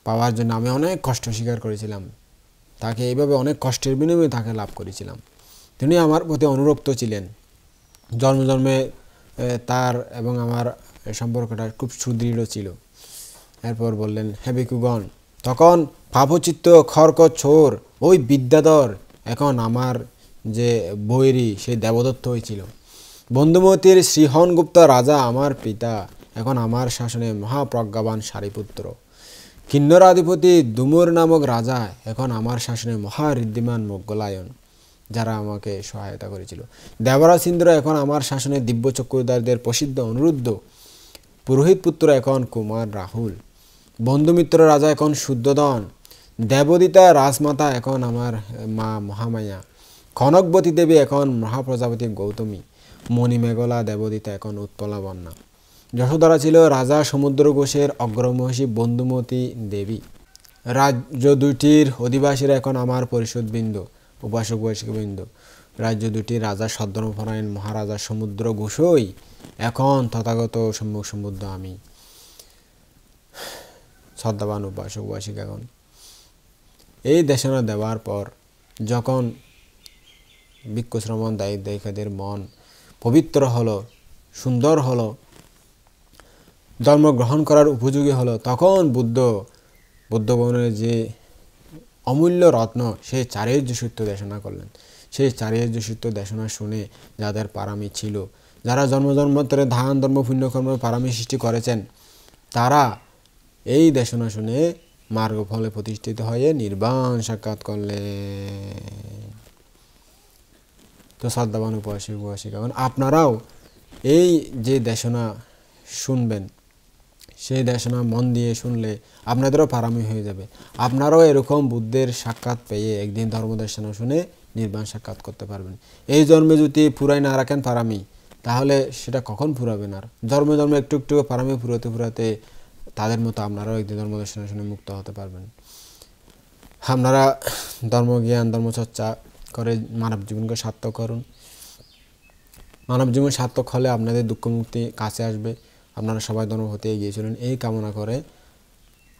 পাওয়ার জন্য আমি অনেক কষ্ট স্বীকার করেছিলাম। তাকে এইভাবে অনেক কষ্টের বিনিময়ে তাকে লাভ করেছিলাম। তিনি আমার প্রতি অনুরক্ত ছিলেন। জন্মে জন্মে তার এবং আমার সম্পর্কটা খুব সুদৃঢ় ছিল। এরপর বললেন, হে ভিক্ষুগণ, তখন পাপচিত্ত খড়ক ছোর ওই বিদ্যাধর এখন আমার যে বৈরী সেই দেবদত্ত হয়েছিল। বন্ধুমতীর শ্রীহনগুপ্ত রাজা আমার পিতা, এখন আমার শাসনে মহাপ্রজ্ঞাবান সারিপুত্র। কিন্নরাধিপতি দুমুর নামক রাজা এখন আমার শাসনে মহাঋদ্ধিমান মোগলায়ন, যারা আমাকে সহায়তা করেছিল। দেবরাজ ইন্দ্র এখন আমার শাসনে দিব্য চক্রধারীদের প্রসিদ্ধ অনুরুদ্ধ। পুরোহিত পুত্র এখন কুমার রাহুল। বন্ধুমিত্র রাজা এখন শুদ্ধোধন। দেবদিতা রাজমাতা এখন আমার মা মহামায়া। কনকবতী দেবী এখন মহাপ্রজাপতি গৌতমী। মণিমেঘলা দেবদিতা এখন উৎপলা বন্যা। যশোধরা ছিল রাজা সমুদ্র ঘোষের অগ্রমহিষী বন্ধুমতী দেবী। রাজ্য দুটির অধিবাসীরা এখন আমার পরিষদবৃন্দ, উপাসক বৈষ্ণববৃন্দ। রাজ্য দুটির রাজা সদ্ধর্মপরায়ণ মহারাজা সমুদ্র ঘোষই এখন তথাগত সম্মুখ সমুদ্র আমি। শ্রদ্ধাবান উপাসক উপাসিকাগণ, এই দেশনা দেওয়ার পর যখন ভিক্ষু শ্রমণ দায়িত্বের মন পবিত্র হলো, সুন্দর হলো, ধর্ম গ্রহণ করার উপযোগী হলো, তখন বুদ্ধগণের যে অমূল্য রত্ন সেই চারির্য সত্য দেশনা করলেন। সেই চারির্য সত্য দেশনা শুনে যাদের পারামি ছিল, যারা জন্ম জন্মান্তরে দান ধর্ম পুণ্যকর্ম পারামি সৃষ্টি করেছেন, তারা এই দেশনা শুনে মার্গফলে প্রতিষ্ঠিত হয়ে নির্বাণ সাক্ষাৎ করলেন। তো শ্রদ্ধাবান উপাসক উপাসিকাগণ, আপনারাও এই যে দেশনা শুনবেন, সেই দেশনা মন দিয়ে শুনলে আপনাদেরও পারামি হয়ে যাবে। আপনারাও এরকম বুদ্ধের সাক্ষাৎ পেয়ে একদিন ধর্মদেশনা শুনে নির্বাণ সাক্ষাৎ করতে পারবেন। এই জন্মে যদি পুরাই না রাখেন পারামি, তাহলে সেটা কখন পুরাবেন? আর জন্মে জন্মে একটু একটু পারামি পুরাতে পুরাতে তাদের মতো আপনারাও একদিন ধর্মদেশনা শুনে মুক্ত হতে পারবেন। আপনারা ধর্মজ্ঞান ধর্মচর্চা করে মানব জীবনকে সার্থক করুন। মানব জীবন সার্থক হলে আপনাদের দুঃখ মুক্তি কাছে আসবে। আপনারা সবাই ধর্ম হতে এগিয়ে চলুন, এই কামনা করে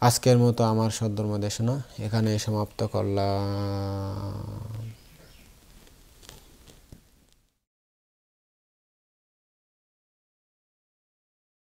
আজকের মতো আমার সদ্ধর্ম দেশনা এখানে সমাপ্ত করলাম।